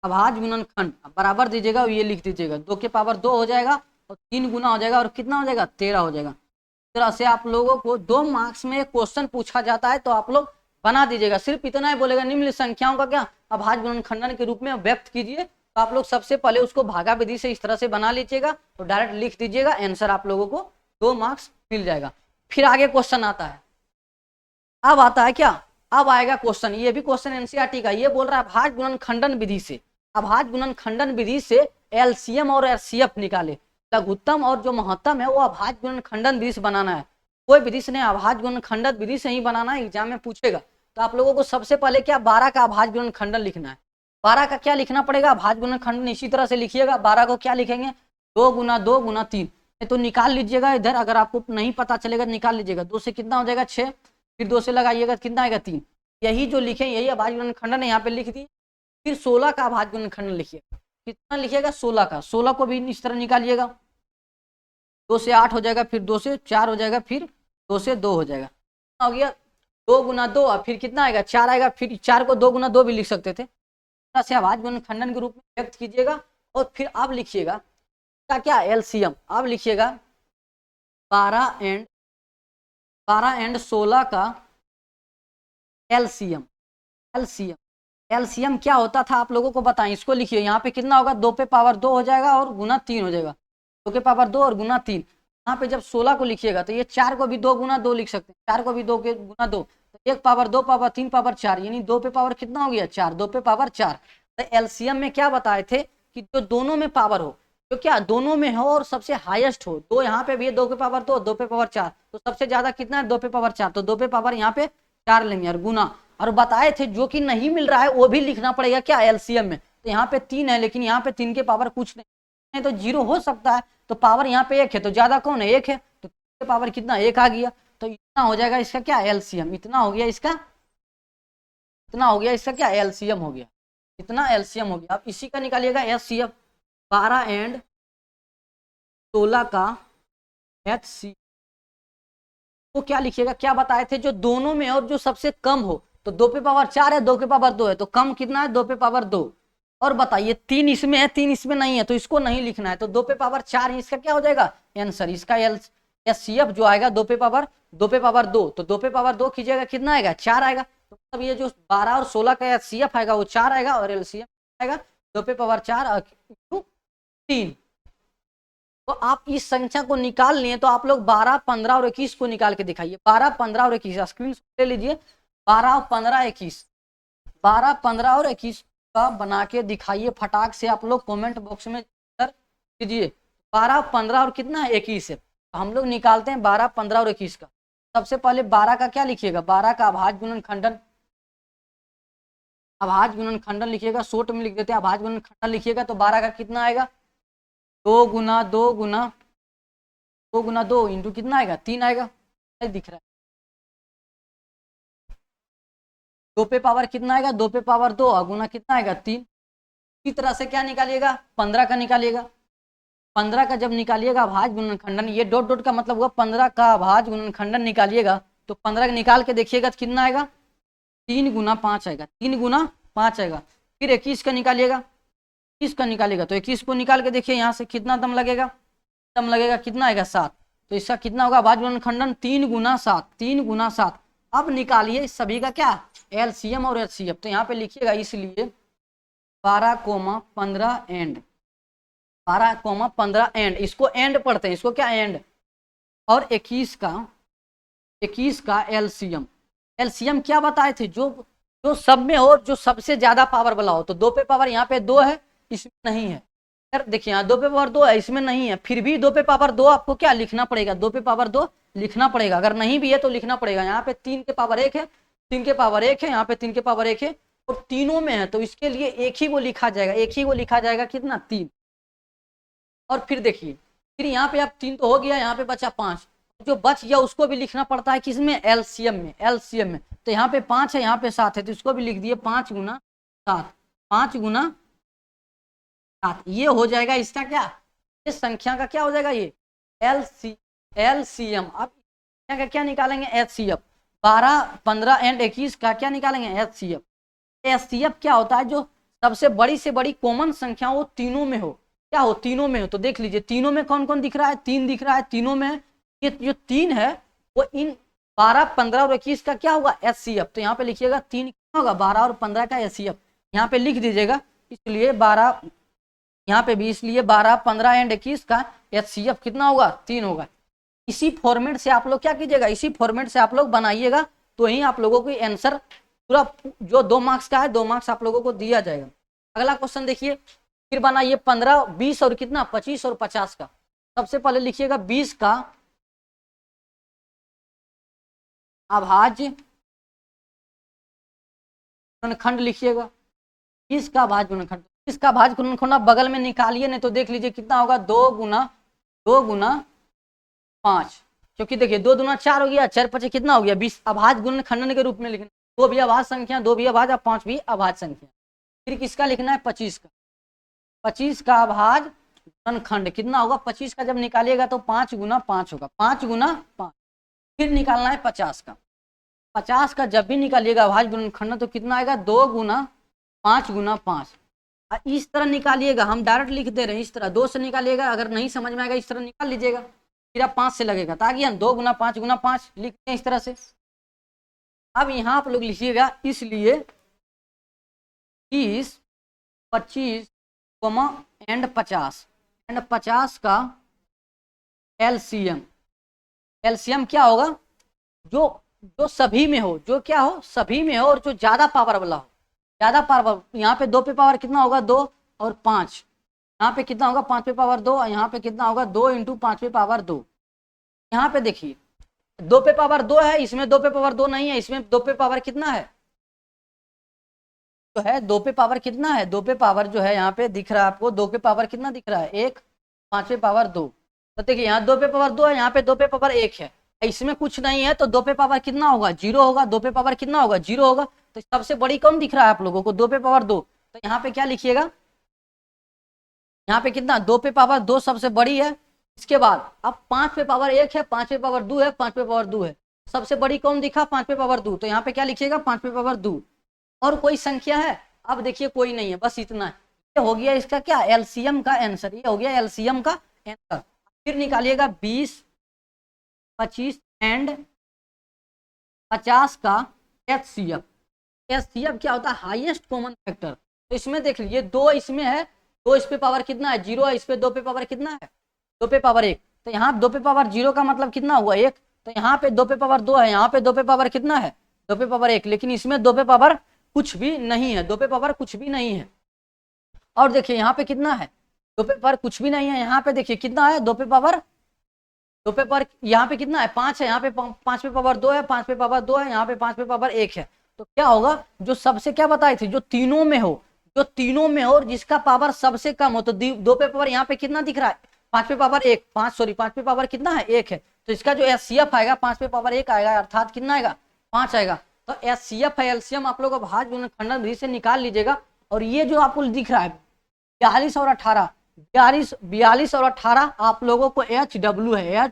अभाज्य गुणनखंड बराबर दीजिएगा और ये लिख दीजिएगा, 2 के पावर 2 हो जाएगा और 3 गुना हो जाएगा, और कितना हो जाएगा 13 हो जाएगा। इस तरह से आप लोगों को 2 मार्क्स में क्वेश्चन पूछा जाता है, तो आप लोग बना दीजिएगा, सिर्फ इतना ही बोलेगा निम्न संख्याओं का क्या अभाज्य गुणनखंडन के रूप में व्यक्त कीजिए। तो आप लोग सबसे पहले उसको भागा विधि से इस तरह से बना लीजिएगा, तो डायरेक्ट लिख दीजिएगा, आंसर आप लोगों को 2 मार्क्स मिल जाएगा। फिर आगे क्वेश्चन आता है, अब आता है क्या, अब आएगा क्वेश्चन, ये भी क्वेश्चन एनसीईआरटी का, ये बोल रहा है अभाज्य गुणनखंडन विधि से, अभाज्य गुणनखंडन विधि से एलसीएम और एचसीएफ निकाले, लघुत्तम और जो महत्तम है वो अभाज्य गुणनखंडन विधि से बनाना है, कोई विधि से नहीं, अभाज्य गुणनखंडन विधि से ही बनाना है, एग्जाम में पूछेगा। तो आप लोगों को सबसे पहले क्या 12 का अभाज्य गुणनखंडन लिखना है, 12 का क्या लिखना पड़ेगा अभाज्य गुणनखंडन, इसी तरह से लिखिएगा, 12 को क्या लिखेंगे 2 गुना 2 गुना 3, तो निकाल लीजिएगा इधर, अगर आपको नहीं पता चलेगा निकाल लीजिएगा, 2 से कितना हो जाएगा 6, फिर 2 से लगाइएगा कितना आएगा 3, यही जो लिखे यही अभाज्य गुणनखंडन है, यहाँ पे लिख दिए। फिर 16 का अभाज्य गुणनखंडन लिखिएगा, कितना लिखिएगा 16 का, 16 को भी इस तरह निकालिएगा, 2 से 8 हो जाएगा, फिर 2 से 4 हो जाएगा, फिर 2 से 2 हो जाएगा, हो गया 2 गुना 2, फिर कितना आएगा 4 आएगा, फिर 4 को 2 गुना 2 भी लिख सकते थे, से अभाज्य गुणनखंडन के रूप में व्यक्त कीजिएगा। और फिर आप लिखिएगा क्या एलसीएम, आप लिखिएगा 12 एंड 16 का एलसीएम, एलसीएम एलसीएम क्या होता था आप लोगों को बताएं, इसको लिखिए, यहाँ पे कितना होगा 2 पे पावर 2 हो जाएगा और गुना 3 हो जाएगा, 2 के पावर 2 और गुना 3, यहाँ पे जब 16 को लिखिएगा तो ये 4 को भी 2 गुना 2 लिख सकते हैं, 4 को भी 2 के गुना 2, तो 1 पावर 2 पावर 3 पावर 4, यानी 2 पे पावर कितना हो गया 4, 2 पे पावर 4। तो एलसीएम में क्या बताए थे कि जो दोनों में पावर हो, तो क्या दोनों में हो और सबसे हाईएस्ट हो, 2 यहाँ पे भी है 2 के पावर 2, 2 पे पावर 4, तो सबसे ज्यादा कितना है 2 पे पावर 4, तो 2 पे पावर यहाँ पे 4 लेंगे और गुना, और बताए थे जो कि नहीं मिल रहा है वो भी लिखना पड़ेगा क्या एलसीएम में, तो यहाँ पे 3 है, लेकिन यहाँ पे 3 के पावर कुछ नहीं, तो 0 हो सकता है, तो पावर यहाँ पे 1 है, तो ज्यादा कौन है 1 है, तो 3 के पावर कितना 1 आ गया, तो इतना हो जाएगा इसका क्या एलसीएम, इतना हो गया इसका, इतना हो गया इसका क्या एलसीएम हो गया, इतना एलसीएम हो गया। अब इसी का निकालिएगा एचसीएफ, 12 एंड 16 का एचसीएफ, तो क्या लिखिएगा, क्या बताए थे जो दोनों में और जो सबसे कम हो, तो 2 पे पावर 4 है 2 के पावर 2 है, तो कम कितना है 2 पे पावर 2, और बताइए 3 इसमें है 3 इसमें नहीं है, तो इसको नहीं लिखना है, तो 2 पे पावर 4 ही इसका क्या हो जाएगा आंसर, इसका एचसीएफ जो आएगा 2 पे पावर 2, तो 2 पे पावर 2 कीजिएगा कितना आएगा 4 आएगा, तो मतलब ये जो 12 और 16 का एचसीएफ आएगा वो 4 आएगा, और एलसीएम आएगा 2 पे पावर 4 और 3। तो आप इस संख्या को निकाल लिए, तो आप लोग 12, 15 और 21 को निकाल के दिखाइए, 12, 15 और 21 स्क्रीन ले लीजिए, 12, 15, 21, 12, 15 और 21 का बना के दिखाइए फटाक से आप लोग कमेंट बॉक्स में कीजिए। 12, 15 और कितना है 21 है, तो हम लोग निकालते हैं 12, 15 और 21 का। सबसे पहले 12 का क्या लिखिएगा, 12 का अभाज्य गुणनखंडन, अभाज्य गुणनखंडन लिखिएगा, शॉर्ट में लिख देते हैं अभाज्य गुणनखंडन लिखिएगा। तो 12 का कितना आएगा, 2 गुना 2 गुना 2 गुना 2 इंटू कितना आएगा 3 आएगा, नहीं दिख रहा है। 2 पे पावर कितना आएगा, 2 पे पावर 2 और गुना कितना आएगा 3। इसी तरह से क्या निकालिएगा, 15 का निकालिएगा। 15 का जब निकालिएगा अभाज्य गुणनखंडन, ये डॉट डॉट का मतलब हुआ 15 का अभाज्य गुणनखंडन निकालिएगा, तो 15 का निकाल के देखिएगा तो कितना आएगा, 3 गुना 5 आएगा, 3 गुना 5 आएगा। फिर 21 का निकालिएगा, 21 का निकालिएगा तो 21 को निकाल के देखिए यहाँ से कितना दम लगेगा, दम लगेगा कितना आएगा 7। तो इसका कितना होगा अभाज्य गुणनखंडन, 3 गुना 7, 3 गुना 7। अब निकालिए सभी का क्या एलसीएम और एचसीएफ, तो यहाँ पे लिखिएगा इसलिए 12, 15 एंड 12, 15 एंड, इसको एंड पढ़ते हैं, इसको क्या एंड, और 21 का एलसीएम। एलसीएम क्या बताए थे, जो सब में हो, जो सबसे ज्यादा पावर वाला हो। तो 2 पे पावर यहाँ पे 2 है, इसमें नहीं है। यार देखिए यहाँ 2 पे पावर 2 है, इसमें नहीं है, फिर भी 2 पे पावर 2 आपको क्या लिखना पड़ेगा, 2 पे पावर 2 लिखना पड़ेगा। अगर नहीं भी है तो लिखना पड़ेगा। यहाँ पे 3 के पावर 1 है, 3 के पावर 1 है, यहाँ पे 3 के पावर 1 है, और तीनों में है, तो इसके लिए एक ही वो लिखा जाएगा, एक ही वो लिखा जाएगा कितना 3। और फिर देखिए, फिर यहाँ पे अब 3 तो हो गया, यहाँ पे बचा 5, जो बच गया उसको भी लिखना पड़ता है किसमें, एलसीएम में, एलसीएम में। तो यहाँ पे 5 है, यहाँ पे 7 है, तो इसको भी लिख दिए 5 गुना 7, 5 गुना 7। ये हो जाएगा इसका क्या, इस संख्या का क्या हो जाएगा ये एलसीएम। अब संख्या का क्या निकालेंगे एचसीएफ, 12, 15 एंड 21 का क्या निकालेंगे एचसीएफ। एचसीएफ क्या होता है, जो सबसे बड़ी से बड़ी कॉमन संख्या वो तीनों में हो, क्या हो तीनों में हो। तो देख लीजिए तीनों में कौन कौन दिख रहा है, 3 दिख रहा है, तीनों में ये जो 3 है वो इन 12, 15 और 21 का क्या होगा एचसीएफ। तो यहाँ पे लिखिएगा 3 क्या होगा 12 और 15 का एचसीएफ, यहाँ पे लिख दीजिएगा। इसलिए 12, यहाँ पे भी इसलिए 12, 15 एंड 21 का एचसीएफ कितना होगा 3 होगा। इसी फॉर्मेट से आप लोग क्या कीजिएगा, इसी फॉर्मेट से आप लोग बनाइएगा, तो ही आप लोगों को आंसर पूरा जो 2 मार्क्स का है 2 मार्क्स आप लोगों को दिया जाएगा। अगला क्वेश्चन देखिए, फिर बनाइए 15, 20 और कितना 25 और 50 का। सबसे पहले लिखिएगा 20 का अभाज्य गुणनखंड लिखिएगा, 20 का अभाज्य गुणनखंड, इसका अभाज्य गुणनखंड बगल में निकालिए, नहीं तो देख लीजिए कितना होगा 2 गुना 5, क्योंकि देखिए 2 दूना 4 हो गया, 4 5 कितना हो गया 20। अभाज्य गुणनखंडन के रूप में लिखना, 2 भी अभाज्य संख्या, 2 भी अभाज्य, 5 भी अभाज्य संख्या। फिर किसका लिखना है 25 का, 25 का अभाज्य गुणनखंड कितना होगा, 25 का जब निकालिएगा तो 5 गुना 5 होगा, 5 गुना 5। फिर निकालना है 50 का, 50 का जब भी निकालिएगा अभाज्य गुणनखंड तो कितना आएगा 2 गुना 5 गुना 5। इस तरह निकालिएगा, हम डायरेक्ट लिख दे रहे हैं, इस तरह 2 से निकालिएगा, अगर नहीं समझ में आएगा इस तरह निकाल लीजिएगा, फिर आप 5 से लगेगा, ताकि हम 2 गुना 5 गुना 5 लिखते हैं इस तरह से। अब यहाँ आप लोग लिखिएगा इसलिए 30, 25 एंड 50 का एलसीएम। एलसीएम क्या होगा, जो सभी में हो, जो क्या हो सभी में हो, और जो ज्यादा पावर वाला हो, ज्यादा पावर। यहाँ पे 2 पे पावर कितना होगा 2 और 5, यहाँ पे कितना होगा 5 पे पावर 2, यहाँ पे कितना होगा 2 इंटू 5 पे पावर 2। यहाँ पे देखिए 2 पे पावर 2 है, इसमें 2 पे पावर 2 नहीं है, इसमें 2 पे पावर कितना है, तो है 2 पे पावर कितना है, 2 पे पावर जो है यहाँ पे दिख रहा है आपको, 2 पे पावर कितना दिख रहा है 1, 5 पे पावर 2। तो देखिए यहाँ 2 पे पावर 2 है, यहाँ पे 2 पे पावर 1 है, इसमें कुछ नहीं है, तो 2 पे पावर कितना होगा 0 होगा, 2 पे पावर कितना होगा 0 होगा। तो सबसे बड़ी कौन दिख रहा है आप लोगों को 2 पे पावर 2, तो यहाँ पे क्या लिखिएगा, यहाँ पे कितना 2 पे पावर 2 सबसे बड़ी है। इसके बाद अब 5 पे पावर 1 है, 5 पे पावर 2 है, 5 पे पावर 2 है, सबसे बड़ी कौन दिखा 5 पे पावर 2, तो यहाँ पे क्या लिखिएगा 5 पे पावर 2। और कोई संख्या है, अब देखिए कोई नहीं है, बस इतना है। ये हो गया इसका क्या एलसीएम का आंसर, ये हो गया एलसीएम का आंसर। फिर निकालिएगा 20, 25 एंड 50 का एचसीएफ। एचसीएफ क्या होता है हाईएस्ट कॉमन फैक्टर। तो इसमें देख लीजिए 2 इसमें है, 2 इस पे पावर कितना है 0 है, इस पे 2 पे पावर कितना है 2 पे पावर 1, तो यहाँ 2 पे पावर 0 का मतलब कितना हुआ 1, तो यहाँ पे 2 पे पावर 2 है, यहाँ पे 2 पे पावर कितना है 2 पे पावर 1, लेकिन इसमें 2 पे पावर कुछ भी नहीं है, 2 पे पावर कुछ भी नहीं है। और देखिए यहाँ पे कितना है, 2 पे पावर कुछ भी नहीं है, यहाँ पे देखिए कितना है, 2 पे पावर, 2 पे पावर यहाँ पे कितना है 5 है, यहाँ पे 5 पे पावर 2 है, 5 पे पावर 2 है, यहाँ पे 5 पे पावर 1 है। तो क्या होगा, जो सबसे क्या बताए थे, जो तीनों में हो, जो तीनों में हो और जिसका पावर सबसे कम हो, तो 2 पे पावर यहाँ पे कितना दिख रहा है, 5 पे पावर 1, 5 पे पावर कितना है 1 है, तो इसका जो एचसीएफ आएगा 5 पे पावर 1 आएगा, अर्थात कितना आएगा 5 आएगा। तो एचसीएफ है एलसीएम आप लोग भाज्य गुणनखंडन विधि से निकाल लीजिएगा। और ये जो आपको दिख रहा है 42 और 18, 42 और 18 आप लोगों को HW है,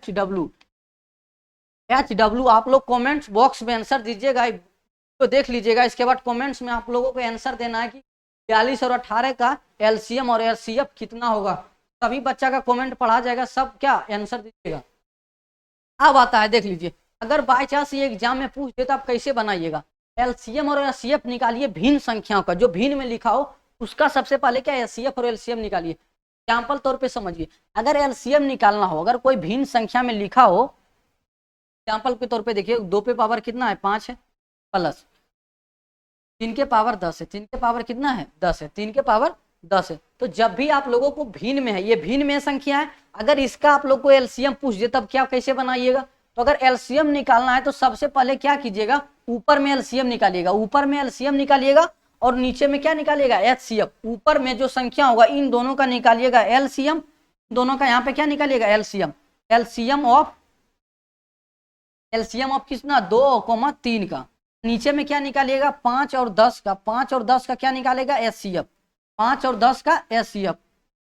HW आप लोग कमेंट्स बॉक्स में आंसर दीजिएगा, तो देख लीजिएगा। इसके बाद कमेंट्स में आप लोगों को आंसर देना है कि 42 और 18 का एलसीएम और एचसीएफ कितना होगा। तभी बच्चा का कमेंट पढ़ा जाएगा, सब क्या आंसर दीजिएगा। अब आता है देख लीजिए, अगर बाय चांस ये एग्जाम में पूछ दे तो आप कैसे बनाइएगा, एलसीएम और एचसीएफ निकालिए भिन्न संख्याओं का, जो भिन्न में लिखा हो उसका सबसे पहले क्या एचसीएफ और एलसीएम निकालिए। एग्जाम्पल तौर पे समझिए, अगर एलसीएम निकालना हो, अगर कोई भिन्न संख्या में लिखा हो, एग्जाम्पल के तौर पे देखिए 2 पे पावर कितना है 5 है, प्लस 3 के पावर 10 है, 3 के पावर कितना है 10 है, 3 के पावर 10 है। तो जब भी आप लोगों को भिन्न में है, ये भिन्न में संख्या है, अगर इसका आप लोग को एलसीएम पूछ दे तब क्या कैसे बनाइएगा। तो अगर एलसीएम निकालना है तो सबसे पहले क्या कीजिएगा, ऊपर में एलसीएम निकालिएगा, ऊपर में एलसीएम निकालिएगा और नीचे में क्या निकालिएगा एचसीएफ। ऊपर में जो संख्या होगा इन दोनों का निकालिएगा एलसीएम, दोनों का यहाँ पे क्या निकालिएगा एलसीएम, एलसीएम ऑफ कितना 2,3 का। नीचे में क्या निकालिएगा 5 और 10 का, 5 और 10 का क्या निकालेगा एचसीएफ, 5 और 10 का एचसीएफ।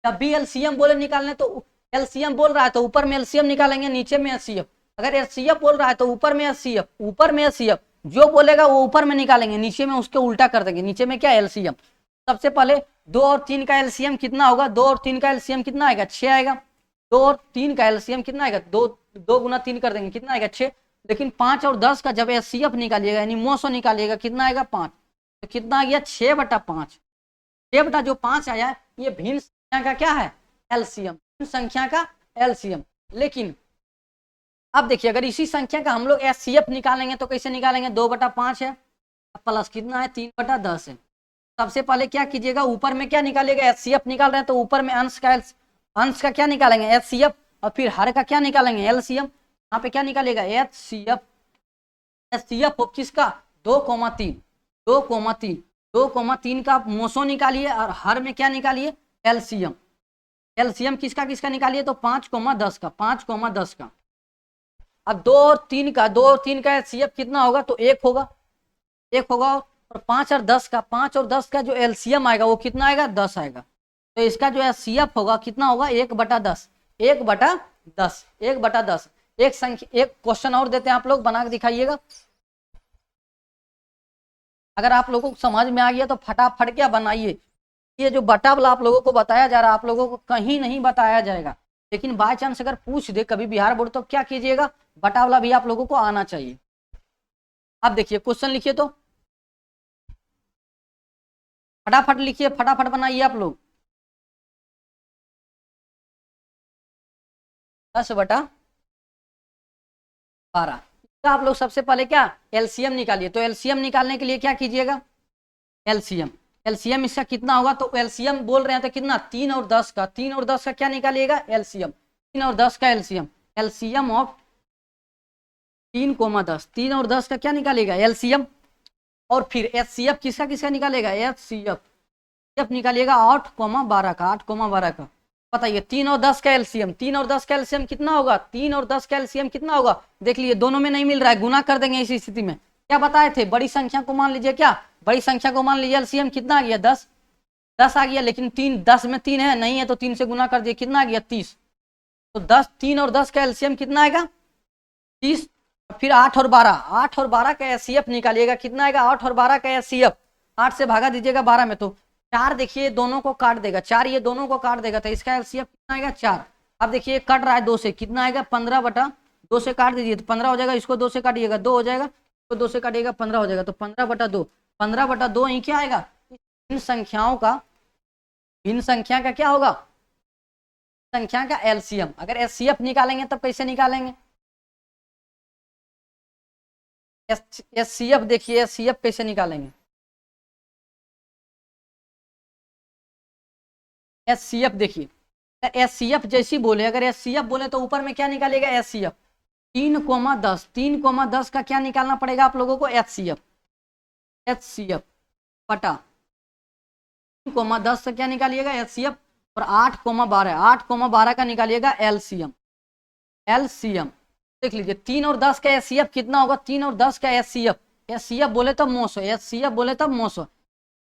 जब भी एलसीएम बोले निकालने तो एलसीएम बोल रहा है तो ऊपर में एलसीएम निकालेंगे, नीचे में एचसीएफ। अगर एचसीएफ बोल रहा है तो ऊपर में एचसीएफ, ऊपर में एचसीएफ, जो बोलेगा वो ऊपर में निकालेंगे, नीचे में उसके उल्टा कर देंगे, नीचे में क्या एलसीएम। सबसे पहले 2 और 3 का एलसीएम कितना होगा, 2 और 3 का एलसीएम कितना आएगा 6 आएगा, 2 और 3 का एलसीएम कितना आएगा 2 गुना 3 कर देंगे कितना आएगा 6। लेकिन 5 और 10 का जब एचसीएफ निकालिएगा यानी मोसो निकालिएगा कितना आएगा 5, तो कितना आ गया 6/5, 6 जो 5 आया ये भिन्न संख्या का क्या है एलसीएम, भिन्न संख्या का एलसीएम। लेकिन अब देखिए अगर इसी संख्या का हम लोग एचसीएफ निकालेंगे तो कैसे निकालेंगे, 2/5 है प्लस कितना है 3/10 है। सबसे पहले क्या कीजिएगा, ऊपर में क्या निकालिएगा एचसीएफ निकाल रहे हैं तो ऊपर में अंश का क्या निकालेंगे एचसीएफ, और फिर हर का क्या निकालेंगे एलसीएम। यहाँ पे क्या निकालेगा एचसीएफ, एचसीएफ किसका 2,3, 2,3 का मोसो निकालिए और हर में क्या निकालिए एलसीएम, एलसीएम किसका किसका निकालिए तो 5,10 का, 5,10 का। अब 2 और 3 का एचसीएफ कितना होगा तो 1 होगा, 1 होगा। और 5 और 10 का, 5 और 10 का जो एलसीएम आएगा वो कितना आएगा 10 आएगा। तो इसका जो एचसीएफ होगा कितना होगा 1/10, 1/10, 1/10। एक संख्या, एक क्वेश्चन और देते हैं आप लोग बना के दिखाइएगा। अगर आप लोगों को समझ में आ गया तो फटाफट क्या बनाइए। ये जो बटा वाला आप लोगों को बताया जा रहा है आप लोगों को कहीं नहीं बताया जाएगा, लेकिन बाय चांस अगर पूछ दे कभी बिहार बोर्ड तो क्या कीजिएगा बटा वाला भी आप लोगों को आना चाहिए। अब देखिए क्वेश्चन लिखिए तो फटाफट लिखिए, फटाफट बनाइए आप लोग। 10/12 तो आप लोग सबसे पहले क्या एलसीएम निकालिए। तो एलसीएम निकालने के लिए क्या कीजिएगा एलसीएम इसका कितना होगा, तो एलसीएम बोल रहे हैं तो कितना 3 और 10 का, 3 और 10 का क्या निकालिएगा एलसीएम, 3 और 10 का एलसीएम, एलसीएम ऑफ 3,10, 3 और 10 का क्या निकालेगा एलसीएम। और फिर एचसीएफ किसका किसका निकालेगा एचसीएफ निकालिएगा 8,12 का, 8,12 का। बताइए 3 और 10 का एलसीएम, 3 और 10 का एलसीएम कितना होगा, 3 और 10 का एलसीएम कितना होगा। देख लीजिए दोनों में नहीं मिल रहा है, गुना कर देंगे इसी स्थिति में। क्या बताए थे बड़ी संख्या को मान लीजिए, क्या बड़ी संख्या को मान लीजिए एलसीएम कितना आ गया 10 आ गया, लेकिन 10 में 3 है नहीं है तो 3 से गुना कर दिए कितना आ गया 30। तो 3 और 10 का एलसीएम कितना आएगा 30। फिर 8 और 12 का एचसीएफ निकालिएगा कितना आएगा 8 और 12 का एचसीएफ, 8 से भागा दीजिएगा 12 में तो 4 देखिए दोनों को काट देगा, 4 ये दोनों को काट देगा तो इसका एलसीएफ कितना आएगा 4। अब देखिए कट रहा है 2 से कितना आएगा 15/2 से काट दीजिए तो 15 हो जाएगा, इसको 2 से काटिएगा 2 हो जाएगा, इसको 2 से काटिएगा 15 हो जाएगा, तो 15/2, 15/2 ही क्या आएगा इन संख्याओं का, भिन्न संख्या का क्या होगा संख्या का एलसीएम। अगर एचसीएफ निकालेंगे तब कैसे निकालेंगे, HCF देखिए, HCF कैसे निकालेंगे? HCF देखिए, HCF जैसी बोले, अगर HCF बोले तो ऊपर में क्या निकालेगा? HCF 3,10, 3,10 का क्या निकालना पड़ेगा आप लोगों को? HCF, HCF बटा 3,10 से क्या निकालिएगा? HCF। और 8,12, 8,12 का निकालिएगा LCM, LCM देख लीजिए। 3 और 10 का HCF कितना होगा? 3 और 10 का HCF, HCF बोले तब मोसो, HCF बोले तब मोसो।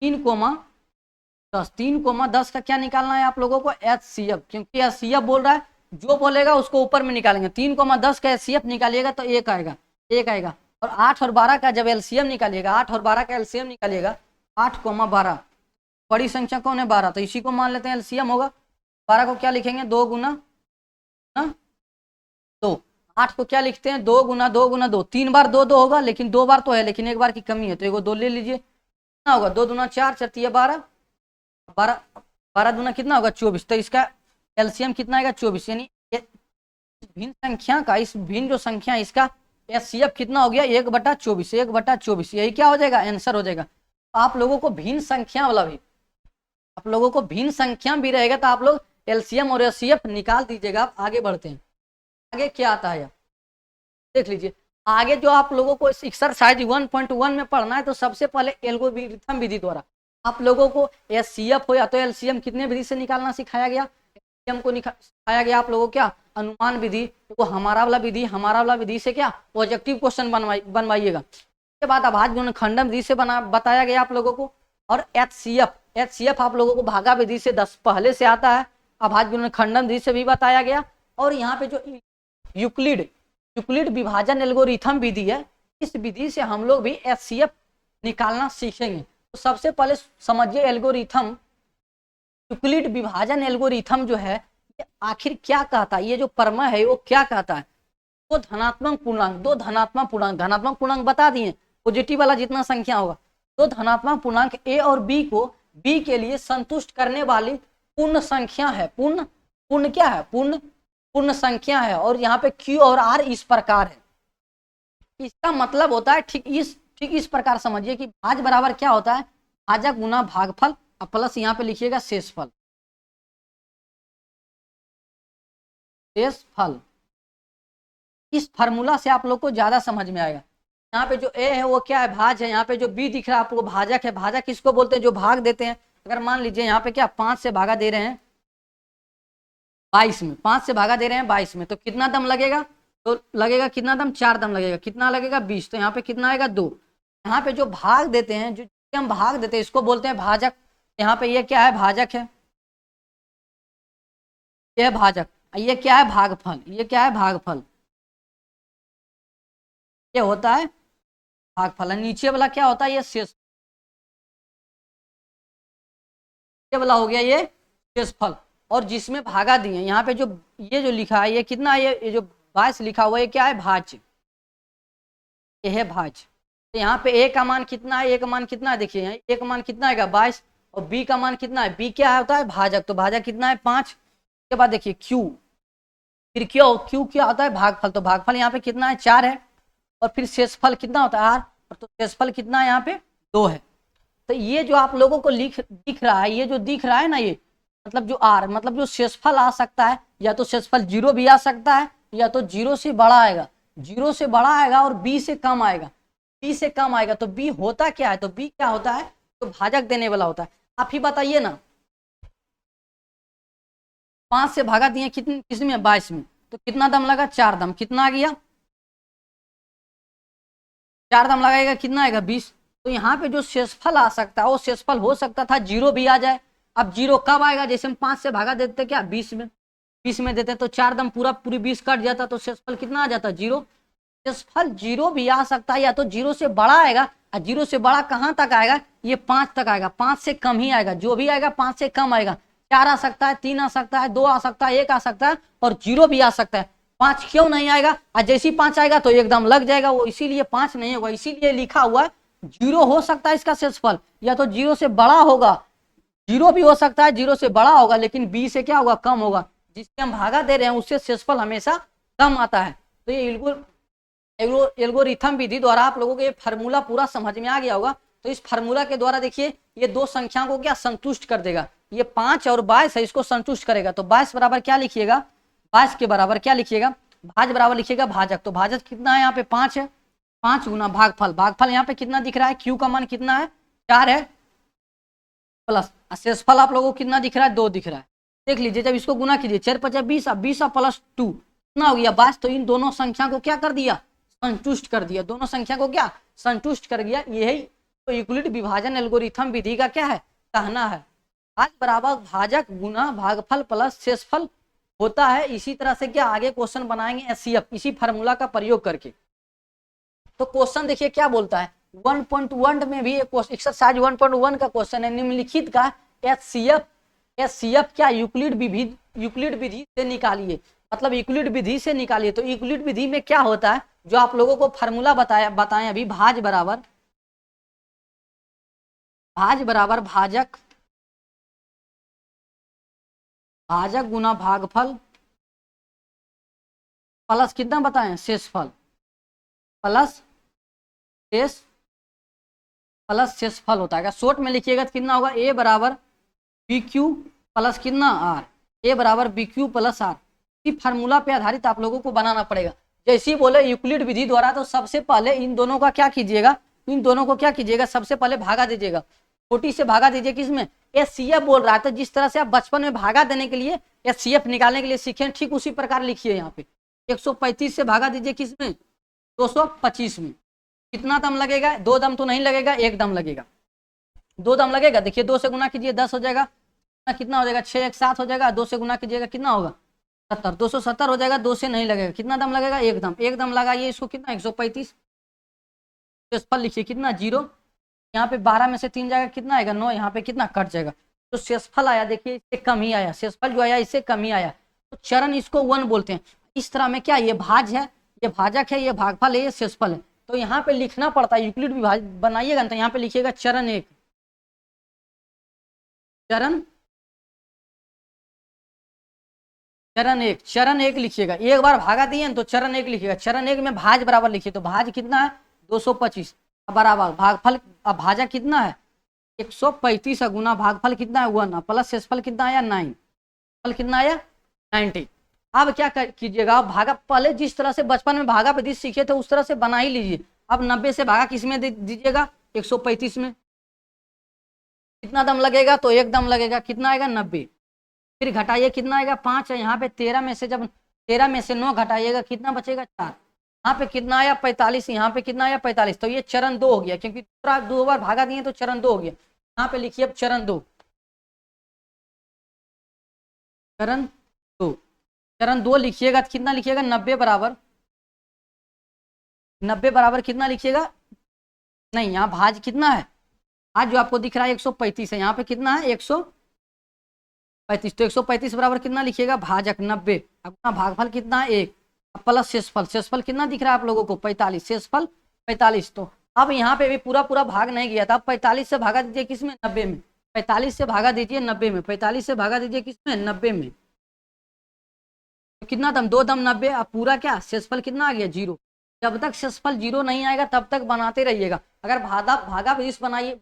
3,10, 3,10 का क्या निकालना है आप लोगों को? HCF, क्योंकि HCF बोल रहा है, जो बोलेगा उसको ऊपर में निकालेंगे। 3,10 का HCF निकालिएगा तो एक आएगा, एक आएगा। और 8 और 12 का जब LCM निकालिएगा, 8 और 12 का LCM निकालिएगा, 8,12 बड़ी संख्या कौन है? 12, तो इसी को मान लेते हैं LCM होगा। 12 को क्या लिखेंगे? 2 गुना 2। 8 को क्या लिखते हैं? 2 गुना 2 गुना 2। 3 बार 2 2 होगा, लेकिन 2 बार तो है, लेकिन एक बार की कमी है, तो एगो 2 ले लीजिए। कितना होगा? 2 दूना 4, 4 तिया 12, 12 12 दूना कितना होगा? 24। तो इसका LCM कितना आएगा? 24। यानी भिन्न संख्या का, इस भिन्न जो संख्या है इसका HCF कितना हो गया? 1/24, 1/24। यही क्या हो जाएगा? आंसर हो जाएगा। आप लोगों को भिन्न संख्या वाला भी, आप लोगों को भिन्न संख्या भी रहेगा तो आप लोग LCM और HCF निकाल दीजिएगा। आप आगे बढ़ते हैं, आगे क्या आता है देख लीजिए। आगे जो आप लोगों को एक्सरसाइज 1.1 में पढ़ना है, तो सबसे पहले एल्गोरिथम विधि द्वारा आप लोगों को HCF हो या तो LCM कितने विधि से निकालना सिखाया गया? LCM को सिखाया गया आप लोगों को क्या? अनुमान विधि। तो हमारा वाला विधि, हमारा वाला विधि से क्या ऑब्जेक्टिव क्वेश्चन बनवाइएगा। उसके बाद अभाज्य गुणनखंडन विधि से बताया गया आप लोगों को। और HCF आप लोगों को भागा विधि से 10 पहले से आता है, अभाज्य गुणनखंडन विधि से भी बताया गया। और यहाँ पे जो यूक्लिड विभाजन एल्गोरिथम विधि है, इस विधि से हम लोग भी HCF निकालना सीखेंगे। तो सबसे पहले समझिए एल्गोरिथम, यूक्लिड विभाजन एल्गोरिथम जो है ये आखिर क्या कहता है? ये जो प्रमेय है वो क्या कहता है? दो धनात्मक पूर्णांक, धनात्मक पूर्णांक बता दिए, पॉजिटिव वाला जितना संख्या होगा, दो धनात्मक पूर्णांक A और B को B के लिए संतुष्ट करने वाली पूर्ण संख्या है। पूर्ण क्या है? पूर्ण संख्या है। और यहाँ पे Q और R इस प्रकार है। इसका मतलब होता है ठीक इस प्रकार समझिए कि भाज बराबर क्या होता है? भाजक गुना भागफल प्लस यहाँ पे लिखिएगा शेषफल, शेषफल। इस फार्मूला से आप लोग को ज्यादा समझ में आएगा। यहाँ पे जो A है वो क्या है? भाज है। यहाँ पे जो B दिख रहा है आपको भाजक है। भाजक किसको बोलते हैं? जो भाग देते हैं। अगर मान लीजिए यहाँ पे क्या 5 से भागा दे रहे हैं 22 में, 5 से भागा दे रहे हैं 22 में, तो कितना दम लगेगा? तो लगेगा कितना दम? 4 दम लगेगा। कितना लगेगा? 20। तो यहाँ पे कितना आएगा? 2। यहाँ पे जो भाग देते हैं, जो हम भाग देते हैं, इसको बोलते हैं भाजक। यहाँ पे ये क्या है? भाजक है, ये भाजक। ये क्या है? भागफल। ये क्या है? भागफल। ये होता है भागफल। नीचे वाला क्या होता है? ये शेष, ये वाला हो गया ये शेषफल। और जिसमें भागा दिए, यहाँ पे जो ये जो लिखा है ये कितना है? ये जो 22 लिखा हुआ है, ये क्या है? भाज्य, ये है भाज्य। तो यहाँ पे A का मान कितना है? A का मान कितना है? देखिए यहाँ A का मान कितना आएगा? 22। और B का मान कितना है? B क्या होता है? भाजक। तो भाजक कितना है? 5। उसके बाद देखिए Q, फिर Q क्या होता है? भागफल। तो भागफल यहाँ पे कितना है? 4 है। और फिर शेषफल कितना होता है? R। और तो शेषफल कितना है? यहाँ पे 2 है। तो ये जो आप लोगों को दिख रहा है, ये जो दिख रहा है ना, ये मतलब जो R, मतलब जो शेषफल आ सकता है, या तो शेषफल 0 भी आ सकता है, या तो 0 से बड़ा आएगा, 0 से बड़ा आएगा और B से कम आएगा, B से कम आएगा। तो B होता क्या है? तो B क्या होता है? तो भाजक देने वाला होता है। आप ही बताइए ना, 5 से भागा दिए किसमें? 22 में। तो कितना दम लगा? 4 दम। कितना आ गया? 4 दम लगाएगा, कितना आएगा? 20। तो यहाँ पे जो शेषफल आ सकता है, वो शेषफल हो सकता था 0 भी आ जाए। अब 0 कब आएगा? जैसे हम 5 से भागा देते क्या? 20 में, 20 में देते तो 4 दम पूरी 20 कट जाता, तो शेषफल कितना आ जाता? 0। शेषफल 0 भी आ सकता है, या तो 0 से बड़ा आएगा। और 0 से बड़ा कहाँ तक आएगा? ये 5 तक आएगा। 5 से कम ही आएगा, जो भी आएगा 5 से कम आएगा। 4 आ सकता है, 3 आ सकता है, 2 आ सकता है, 1 आ सकता है, और 0 भी आ सकता है। 5 क्यों नहीं आएगा? और जैसी 5 आएगा तो एकदम लग जाएगा वो, इसीलिए 5 नहीं होगा। इसीलिए लिखा हुआ है 0 हो सकता है इसका शेषफल, या तो 0 से बड़ा होगा, 0 भी हो सकता है 0 से बड़ा होगा, लेकिन B से क्या होगा? कम होगा। जिससे हम भागा दे रहे हैं उससे शेषफल हमेशा कम आता है। तो ये एल्गोरिथम विधि द्वारा आप लोगों को ये फार्मूला पूरा समझ में आ गया होगा। तो इस फार्मूला के द्वारा देखिए ये दो संख्या को क्या संतुष्ट कर देगा, ये 5 और 22 है, इसको संतुष्ट करेगा। तो 22 बराबर क्या लिखिएगा, 22 के बराबर क्या लिखिएगा, भाज बराबर लिखिएगा भाजक। तो भाजक कितना है यहाँ पे 5 है, 5 गुना भागफल, भागफल यहाँ पे कितना दिख रहा है, क्यू का मान कितना है 4 है, प्लस शेषफल आप लोगों को कितना दिख रहा है 2 दिख रहा है। देख लीजिए जब इसको गुना कीजिए 4 5 20, 20 प्लस 2 कितना हो गया 22। तो इन दोनों संख्या को क्या कर दिया, संतुष्ट कर दिया, दोनों संख्या को क्या संतुष्ट कर दिया। यही तो यूक्लिड विभाजन एल्गोरिथम विधि का क्या है कहना है। भाज बराबर भाजक गुना भागफल प्लस शेषफल होता है। इसी तरह से क्या आगे क्वेश्चन बनाएंगे एचसीएफ इसी फार्मूला का प्रयोग करके। तो क्वेश्चन देखिए क्या बोलता है 1.1 में भी एक एक्सरसाइज 1.1 का क्वेश्चन है, निम्नलिखित का एचसीएफ। एचसीएफ क्या यूक्लिड विधि से निकालिए, मतलब यूक्लिड विधि से निकालिए। तो यूक्लिड विधि में क्या होता है जो आप लोगों को फार्मूला बताएं अभी, भाज बराबर भाजक गुना भागफल प्लस कितना बताएं शेषफल प्लस शेषफल होता है। शॉर्ट में लिखिएगा तो कितना होगा ए बराबर बी क्यू प्लस कितना आर, ए बराबर बी क्यू प्लस आर। इसी फार्मूला पे आधारित आप लोगों को बनाना पड़ेगा। जैसे ही बोले यूक्लिड विधि द्वारा तो सबसे पहले इन दोनों का क्या कीजिएगा, सबसे पहले भागा दीजिएगा, छोटी से भागा दीजिए किसमें, एचसीएफ बोल रहा है। तो जिस तरह से आप बचपन में भागा देने के लिए एचसीएफ निकालने के लिए सीखे ठीक उसी प्रकार लिखिए। यहाँ पे 135 से भागा दीजिए किसमें 225 में, कितना दम लगेगा, 2 दम तो नहीं लगेगा, 1 दम लगेगा, 2 दम लगेगा। देखिए 2 से गुना कीजिए 10 हो जाएगा, कितना हो जाएगा 6 1 7 हो जाएगा, 2 से गुना कीजिएगा कितना होगा 70, 270 हो जाएगा, 2 से नहीं लगेगा, कितना दम लगेगा 1 दम, 1 दम लगाइए इसको कितना 135। शेषफल लिखिए कितना 0, यहाँ पे 12 में से 3 जाएगा कितना आएगा 9, यहाँ पे कितना कट जाएगा। तो शेषफल आया देखिए इससे कम ही आया, शेषफल जो आया इससे कम ही आया। तो चरण इसको 1 बोलते हैं। इस तरह में क्या ये भाज है, ये भाजक है, ये भागफल है, ये शेषफल है। तो यहाँ पे लिखना पड़ता है यूक्लिड विभाजन बनाइएगा ना, तो यहाँ पे लिखिएगा चरण 1, चरण एक लिखिएगा। एक बार भागा दिए तो चरण 1 लिखिएगा। चरण 1 में भाज बराबर लिखिए, तो भाज कितना है 225 बराबर भागफल, अब भाजा कितना है 135 गुना भागफल कितना है 1 प्लस शेषफल कितना आया 9, फल कितना आया 90। अब क्या कीजिएगा, भागा पहले जिस तरह से बचपन में भागा विधि सीखे थे उस तरह से बना ही लीजिए। अब 90 से भागा किस में दीजिएगा 135 में, कितना दम लगेगा तो 1 दम लगेगा, कितना आएगा 90। फिर घटाइए कितना आएगा 5 है, यहाँ पे 13 में से जब 13 में से 9 घटाइएगा कितना बचेगा 4, यहाँ पे कितना आया 45, यहाँ पे कितना आया 45। तो ये चरण 2 हो गया, क्योंकि दूसरा 2 बार भागा दिए तो चरण 2 हो गया। यहाँ पे लिखिए अब चरण 2, चरण 2 लिखिएगा तो कितना लिखिएगा 90 बराबर कितना लिखिएगा, नहीं यहाँ भाज कितना है, आज जो आपको दिख रहा है 135 है, यहाँ पे कितना है 135। तो 135 बराबर कितना लिखिएगा भाजक 90, अपना भागफल कितना है 1 प्लस शेषफल कितना दिख रहा है आप लोगों को 45, शेषफल 45। तो अब यहाँ पे भी पूरा भाग नहीं गया था, अब 45 से भागा दीजिए किसमें 90 में, 45 से भागा दीजिए 90 में, 45 से भागा दीजिए किसमें 90 में, तो कितना दम 2 दम 90। अब पूरा क्या शेषफल कितना आ गया 0। जब तक शेषफल 0 नहीं आएगा तब तक बनाते रहिएगा। अगर भागा विधि बनाइए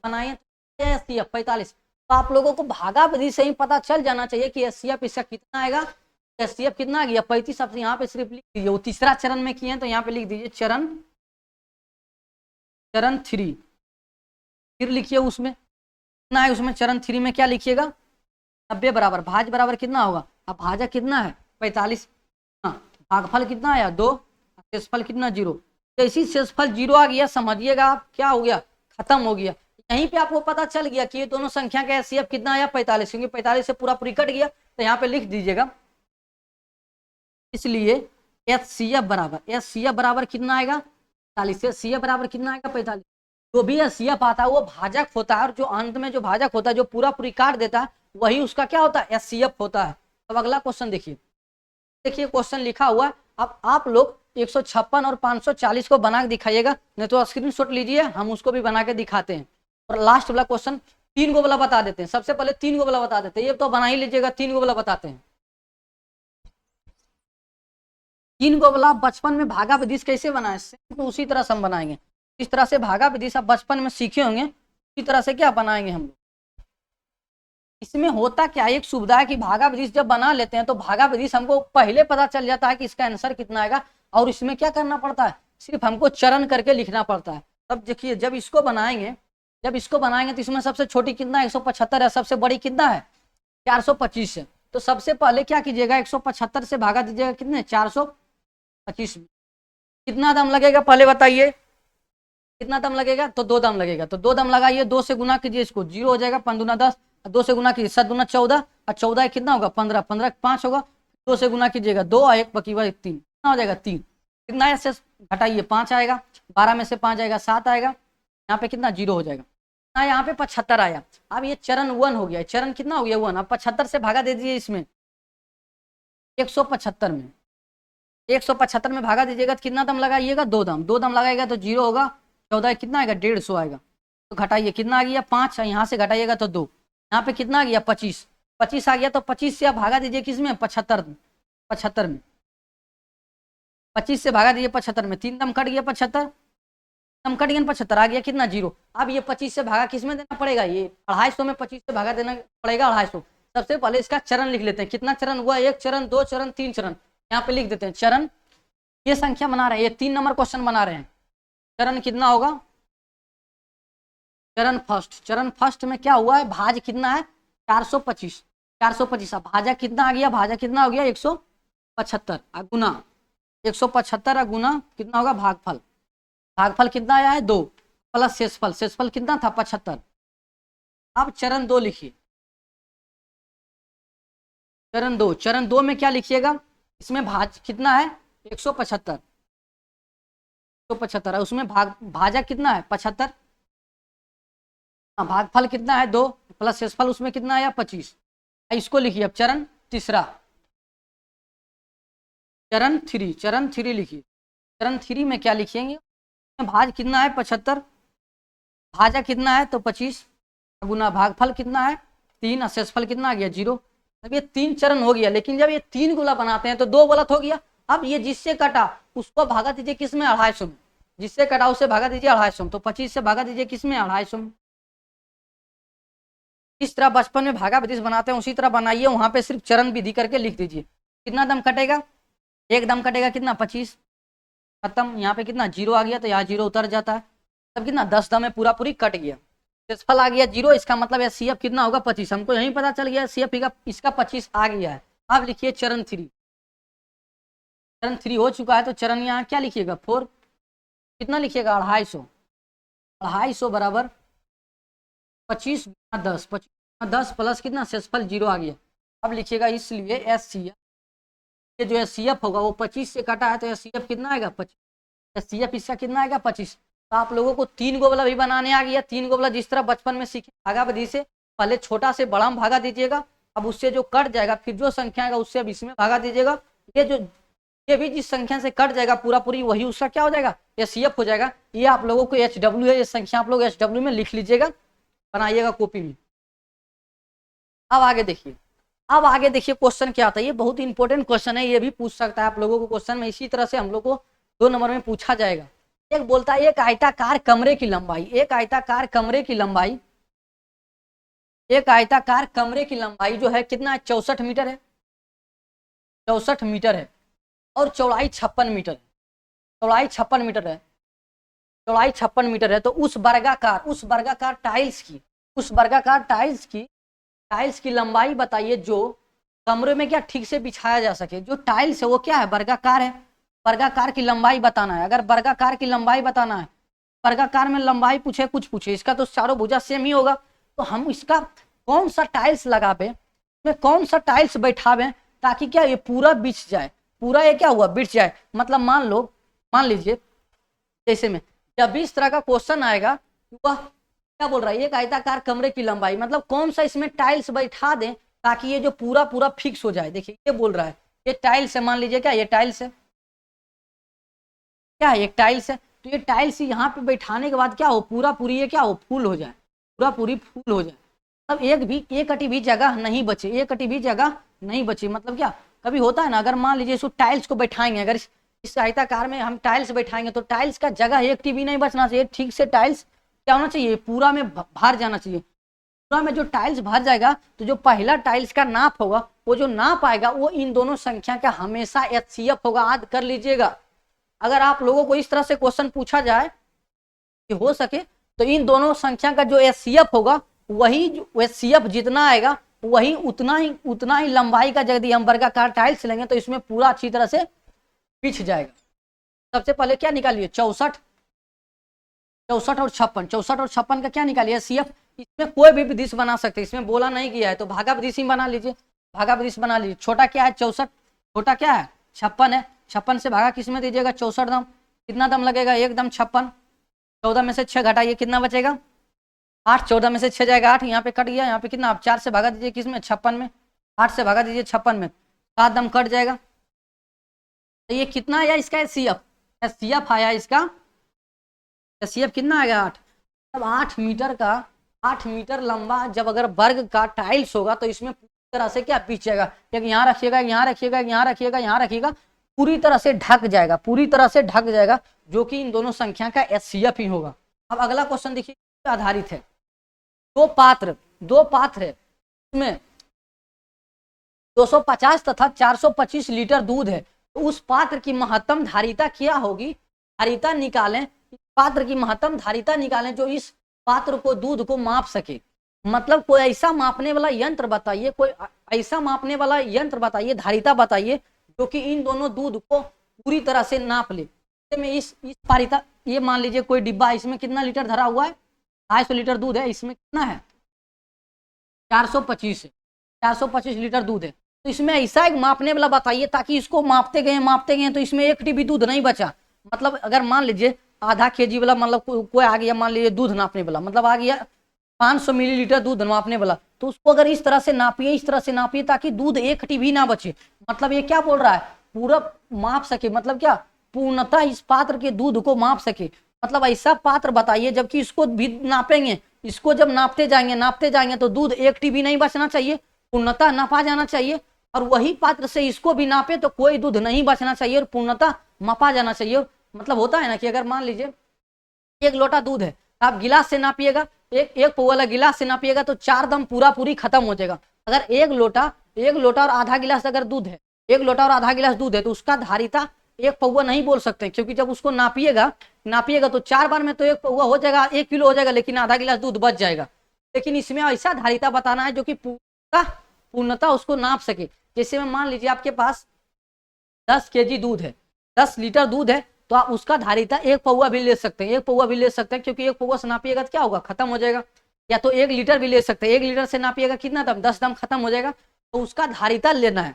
45, तो आप लोगों को भागा विधि से ही पता चल जाना चाहिए कि एचसीएफ इसका कितना आएगा। एचसीएफ कितना आ गया 35। अब यहाँ पे सिर्फ लिख दीजिए, वो तीसरा चरण में किए हैं तो यहाँ पे लिख दीजिए चरण 3, फिर लिखिए उसमें कितना है, उसमें चरण 3 में क्या लिखिएगा 90 बराबर भाज बराबर कितना होगा, अब भाजक कितना है 45, भागफल कितना आया 2, शेषफल कितना 0। जैसे ही शेषफल 0 आ गया समझिएगा आप क्या हो गया खत्म हो गया। यहीं पे आपको पता चल गया कि ये दोनों संख्या का एचसीएफ कितना आया 45, क्योंकि 45 से पूरा कट गया। तो यहाँ पे लिख दीजिएगा, इसलिए एचसीएफ बराबर कितना आएगा 45, एचसीएफ बराबर कितना आएगा 45। जो भी एचसीएफ आता है वो भाजक होता है, और जो अंत में जो भाजक होता है जो पूरा काट देता है वही उसका क्या होता है एचसीएफ होता है। अब अगला क्वेश्चन देखिए क्वेश्चन लिखा हुआ है। अब आप लोग 156 और 540 को बना के दिखाइएगा, नहीं तो स्क्रीनशॉट लीजिए, हम उसको भी बना के दिखाते हैं। और लास्ट वाला क्वेश्चन 3 गो वाला बता देते हैं, सबसे पहले 3 गो वाला बता देते हैं, ये तो बना ही लीजिएगा, 3 गो वाला बताते हैं। तीन को बोला बचपन में भागा विदिश कैसे बनाए, तो उसी तरह से हम बनाएंगे। इस तरह से भागा विदिश आप बचपन में सीखे होंगे, उसी तरह से क्या बनाएंगे हम लोग। इसमें होता क्या, एक सुविधा है कि भागा विदिश जब बना लेते हैं तो भागा विदिश हमको पहले पता चल जाता है कि इसका आंसर कितना आएगा, और इसमें क्या करना पड़ता है, सिर्फ हमको चरण करके लिखना पड़ता है। तब देखिए जब इसको बनाएंगे तो इसमें सबसे छोटी कितना है 175 है, सबसे बड़ी कितना है 425 है। तो सबसे पहले क्या कीजिएगा 175 से भागा दीजिएगा कितने 425 में। कितना दम लगेगा पहले बताइए, कितना दम लगेगा, तो 2 दम लगेगा। तो 2 दम लगाइए, 2 से गुना कीजिए, इसको 0 हो जाएगा, 5 दूना 10, 2 से गुना कीजिए 7 दूना 14, और 14 कितना होगा 15, 15 5 होगा, 2 से गुना कीजिएगा 2 और 1 बकी 3, कितना हो जाएगा 3। कितना है से घटाइए 5 आएगा, 12 में से 5 आएगा 7 आएगा, यहाँ पे कितना 0 हो जाएगा, यहाँ पे 75 आया। अब ये चरण 1 हो गया, चरण कितना हो गया 1। अब 75 से भागा दे दीजिए इसमें 175 में, 175 में भागा दीजिएगा तो कितना दम लगाइएगा 2 दम, 2 दम लगाएगा तो 0 होगा, 14 कितना आएगा 150 आएगा। तो घटाइए कितना आ गया 5, यहाँ से घटाइएगा तो 2, यहाँ पे कितना आ गया 25, 25 आ गया। तो 25 से आप भागा दीजिए किसमें 75 में, 25 से भागा दीजिए 75 में, 3 दम कट गया 75, दम कट गया 75 आ गया कितना 0। अब ये 25 से भागा किस में देना पड़ेगा, ये 250 में 25 से भागा देना पड़ेगा 250। सबसे पहले इसका चरण लिख लेते हैं, कितना चरण हुआ 1 चरण 2 चरण 3 चरण, यहाँ पे लिख देते हैं चरण। ये संख्या बना रहे हैं, ये 3 नंबर क्वेश्चन बना रहे हैं। चरण कितना होगा, चरण फर्स्ट में क्या हुआ है, भाज कितना है 425, 425 भाजा कितना आ गया, भाजा कितना हो गया 175 गुना 175 गुना कितना होगा भागफल, भागफल कितना आया है 2 प्लस शेषफल, शेषफल कितना था 75। अब चरण 2 लिखिए, चरण 2 में क्या लिखिएगा, इसमें भाज कितना है 175, 175 है, उसमें भाजा कितना है 75, भागफल कितना है 2 प्लस शेषफल उसमें कितना आया 25। इसको लिखिए अब चरण 3, चरण 3 लिखिए। चरण 3 में क्या लिखेंगे, भाज कितना है 75, भाजा कितना है तो 25 गुना भागफल कितना है 3 और शेषफल कितना आ गया 0। अब ये 3 चरण हो गया, लेकिन जब ये 3 गोला बनाते हैं तो 2 गलत हो गया। अब ये जिससे कटा उसको भागा दीजिए किसमें 250 में, जिससे कटा उसे भागा दीजिए 250 में, तो 25 से भागा दीजिए किसमें 250 में। इस तरह बचपन में भागा विदिश बनाते हैं उसी तरह बनाइए, वहां पे सिर्फ चरण विधि करके लिख दीजिए। कितना दम कटेगा, 1 दम कटेगा कितना 25, खत्म। यहाँ पे कितना 0 आ गया तो यहाँ 0 उतर जाता है, तब कितना 10 दम में पूरा पूरी कट गया, शेषफल आ गया 0, इसका मतलब है CF कितना होगा 25, हमको यही पता चल गया CF इसका 25 आ गया है। अब लिखिए चरण 3, चरण 3 हो चुका है, तो चरण यहाँ क्या लिखिएगा 4, कितना लिखिएगा 250, 250 बराबर 25 गुना 10, 25 गुना 10 प्लस कितना शेषफल 0 आ गया। अब लिखिएगा इसलिए SCF, ये जो SCF होगा वो 25 से कटा है तो SCF कितना आएगा 25, SCF इसका कितना आएगा 25। तो आप लोगों को 3 गोबला भी बनाने आ गया, 3 गोबला जिस तरह बचपन में सीखे भागा विधि से, पहले छोटा से बड़ा में भागा दीजिएगा, अब उससे जो कट जाएगा फिर जो संख्या आएगा उससे अब इसमें भागा दीजिएगा, ये भी जिस संख्या से कट जाएगा पूरा पूरी वही उसका क्या हो जाएगा SCF हो जाएगा। ये आप लोगों को HW है, ये संख्या आप लोग HW में लिख लीजिएगा, बनाइएगा कॉपी में। अब आगे देखिए क्वेश्चन क्या आता है, ये बहुत इंपॉर्टेंट क्वेश्चन है, ये भी पूछ सकता है आप लोगों को क्वेश्चन में, इसी तरह से हम लोग को 2 नंबर में पूछा जाएगा। एक बोलता है एक आयताकार कमरे की लंबाई, एक आयताकार कमरे की लंबाई, एक आयताकार कमरे की लंबाई जो है कितना है 64 मीटर है, 64 मीटर है, और चौड़ाई 56 मीटर है, चौड़ाई 56 मीटर है, चौड़ाई 56 मीटर है। तो उस वर्गाकार टाइल्स की लंबाई बताइए जो कमरे में क्या ठीक से बिछाया जा सके। जो टाइल्स है वो क्या है वर्गाकार है, वर्गाकार की लंबाई बताना है। अगर वर्गाकार की लंबाई बताना है, वर्गाकार में लंबाई पूछे कुछ पूछे, इसका तो चारों भुजा सेम ही होगा, तो हम इसका कौन सा टाइल्स लगावे, इसमें कौन सा टाइल्स बैठावे ताकि क्या ये पूरा बिछ जाए, पूरा ये क्या हुआ बिछ जाए। मतलब मान लीजिए जैसे में जब भी इस तरह का क्वेश्चन आएगा, वह क्या बोल रहा है एक आयताकार कमरे की लंबाई, मतलब कौन सा इसमें टाइल्स बैठा दें ताकि ये जो पूरा पूरा फिक्स हो जाए। देखिए ये बोल रहा है ये टाइल्स है, मान लीजिए क्या ये टाइल्स है, क्या है एक टाइल्स है, तो ये टाइल्स यहाँ पे बैठाने के बाद क्या हो पूरा पूरी ये क्या हो फुल हो जाए, पूरा पूरी फुल हो जाए। अब एक कटी भी जगह नहीं बचे, एक कटी भी जगह नहीं बची, मतलब क्या कभी होता है ना, अगर मान लीजिए इसको टाइल्स को बैठाएंगे, अगर इस आयताकार में हम टाइल्स बैठाएंगे तो टाइल्स का जगह एक टीबी नहीं बचना चाहिए, ठीक से टाइल्स क्या होना चाहिए, पूरा में भर जाना चाहिए। पूरा में जो टाइल्स भर जाएगा तो जो पहला टाइल्स का नाप होगा, वो जो नाप आएगा वो इन दोनों संख्या का हमेशा HCF होगा। याद कर लीजिएगा, अगर आप लोगों को इस तरह से क्वेश्चन पूछा जाए कि हो सके तो इन दोनों संख्या का जो HCF होगा, वही HCF जितना आएगा वही उतना ही लंबाई का, यदि हम वर्गाकार टाइल्स लेंगे तो इसमें पूरा अच्छी तरह से पिछ जाएगा। सबसे पहले क्या निकालिए, 64 और 56, 64 और 56 का क्या निकालिए HCF। इसमें कोई भी विदिश बना सकते हैं, इसमें बोला नहीं किया है तो भागा विदिश ही बना लीजिए, भागा विदिश बना लीजिए। छोटा क्या है 64, छोटा क्या है 56 है, 56 से भागा किस में दीजिएगा 64 दम, कितना दम लगेगा, एक दम 56। 14 में से 6 घटाइए कितना बचेगा 8, 14 में से 6 जाएगा 8, यहाँ पे कट गया, यहाँ पे कितना, आप 4 से भागा दीजिए किसमें 56 में, 8 से भागा दीजिए 56 में, 7 दम कट जाएगा। तो ये कितना आया इसका HCF आया इसका HCF कितना आएगा 8। अब 8 मीटर का 8 मीटर लंबा जब अगर वर्ग का टाइल्स होगा तो इसमें पूरी तरह से क्या पीछेगा, एक यहाँ रखिएगा, यहाँ रखिएगा, यहाँ रखिएगा, यहाँ रखिएगा, पूरी तरह से ढक जाएगा, पूरी तरह से ढक जाएगा, जो कि इन दोनों संख्या का HCF ही होगा। अब अगला क्वेश्चन देखिए, आधारित है, दो पात्र है, इसमें 250 तथा 425 लीटर दूध है, तो उस पात्र की महत्तम धारिता क्या होगी, धारिता निकालें, पात्र की महत्तम धारिता निकालें जो इस पात्र को, दूध को माप सके। मतलब कोई ऐसा मापने वाला यंत्र बताइए, कोई ऐसा मापने वाला यंत्र बताइए, धारिता बताइए जो कि इन दोनों दूध को पूरी तरह से नाप ले। में इस पारिता, ये मान लीजिए कोई डिब्बा, इसमें कितना लीटर धरा हुआ है, 250 लीटर दूध है, इसमें कितना है 425 है, 425 लीटर दूध है, तो इसमें ऐसा एक मापने वाला बताइए ताकि इसको मापते गए तो इसमें 1 टीबी दूध नहीं बचा। मतलब अगर मान लीजिए आधा केजी वाला, मतलब कोई आ गया, मान लीजिए दूध नापने वाला, मतलब आ गया 500 मिलीलीटर दूध नापने वाला, तो उसको अगर इस तरह से नापिए, इस तरह से नापिए ताकि दूध 1 टीबी ना बचे। मतलब ये क्या बोल रहा है, पूरा माप सके, मतलब क्या पूर्णतः इस पात्र के दूध को माप सके। मतलब ऐसा पात्र बताइए जबकि इसको भी नापेंगे, इसको जब नापते जाएंगे तो दूध 1 टीबी नहीं बचना चाहिए, पूर्णतः नापा जाना चाहिए, और वही पात्र से इसको भी नापे तो कोई दूध नहीं बचना चाहिए और पूर्णतः मापा जाना चाहिए। मतलब होता है ना कि अगर मान लीजिए 1 लोटा दूध है, आप गिलास से नापिएगा, एक पौवा वाला गिलास से नापिएगा तो 4 दम पूरी खत्म हो जाएगा। अगर 1 लोटा और आधा गिलास अगर दूध है, 1 लोटा और आधा गिलास दूध है तो उसका धारिता 1 पौवा नहीं बोल सकते, क्योंकि जब उसको नापिएगा तो 4 बार में तो 1 पौवा हो जाएगा, 1 किलो हो जाएगा, लेकिन आधा गिलास दूध बच जाएगा। लेकिन इसमें ऐसा धारिता बताना है जो कि पूर्णतः उसको नाप सके। जैसे में मान लीजिए आपके पास 10 केजी दूध है, 10 लीटर दूध है, तो आप उसका धारिता 1 पौवा भी ले सकते हैं, 1 पौवा भी ले सकते हैं, क्योंकि 1 पौवा से नापिएगा तो क्या होगा, खत्म हो जाएगा। या तो 1 लीटर भी ले सकते हैं, 1 लीटर से नापिएगा कितना दम, 10 दम खत्म हो जाएगा, तो उसका धारिता लेना है।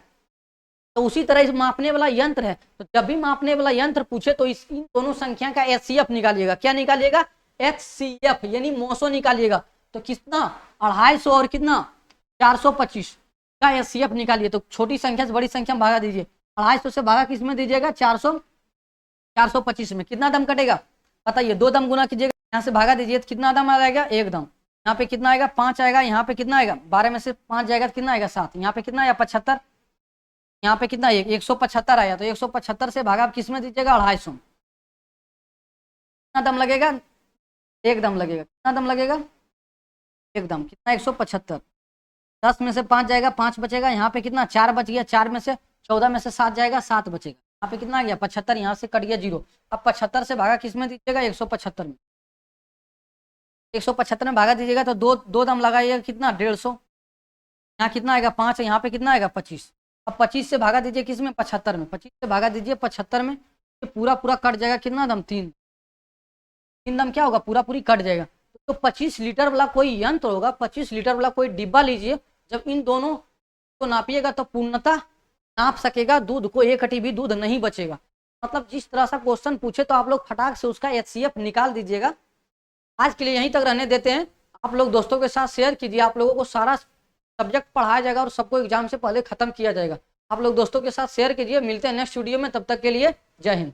तो उसी तरह इस मापने वाला यंत्र है, तो जब भी मापने वाला यंत्र पूछे तो इन दोनों संख्या का HCF निकालिएगा। क्या निकालिएगा, HCF यानी मोसो निकालिएगा। तो कितना 250 और कितना 425 का HCF निकालिए। तो छोटी संख्या से बड़ी संख्या में भागा दीजिए, 250 से भागा किस में दीजिएगा 425 में, कितना दम कटेगा बताइए, 2 दम गुना कीजिएगा, यहाँ से भागा दीजिए तो कितना दम आ जाएगा 1 दम, यहाँ पे कितना आएगा 5 आएगा, यहाँ पे कितना आएगा 12 में से 5 जाएगा तो कितना आएगा 7, यहाँ पे कितना आया 75, यहाँ पे कितना 175 आया, तो 175 से भागा आप किस में दीजिएगा 250, कितना दम लगेगा 1 दम लगेगा, कितना दम लगेगा 1 दम, कितना 175, 10 में से 5 जाएगा 5 बचेगा, यहाँ पे कितना 4 बच गया, 4 में से 14 में से 7 जाएगा 7 बचेगा, यहाँ पे कितना आ गया 75, यहाँ से कट गया 0। अब 75 से भागा किस में दीजिएगा 175 में, 175 में भागा दीजिएगा तो दो दम लगाइएगा कितना 150, यहाँ कितना आएगा 5, यहाँ पे कितना आएगा 25। अब 25 से भागा दीजिए किस में 75 में, 25 से भागा दीजिए 75 में, पूरा कट जाएगा कितना दम 3 दम क्या होगा पूरी कट जाएगा। तो 25 लीटर वाला कोई यंत्र होगा, 25 लीटर वाला कोई डिब्बा लीजिए, जब इन दोनों को नापिएगा तो पूर्णतः नाप सकेगा, दूध को 1 कटी भी दूध नहीं बचेगा। मतलब जिस तरह से क्वेश्चन पूछे तो आप लोग फटाक से उसका HCF निकाल दीजिएगा। आज के लिए यहीं तक रहने देते हैं, आप लोग दोस्तों के साथ शेयर कीजिए, आप लोगों को सारा सब्जेक्ट पढ़ाया जाएगा और सबको एग्जाम से पहले खत्म किया जाएगा। आप लोग दोस्तों के साथ शेयर कीजिए, मिलते हैं नेक्स्ट वीडियो में, तब तक के लिए जय हिंद।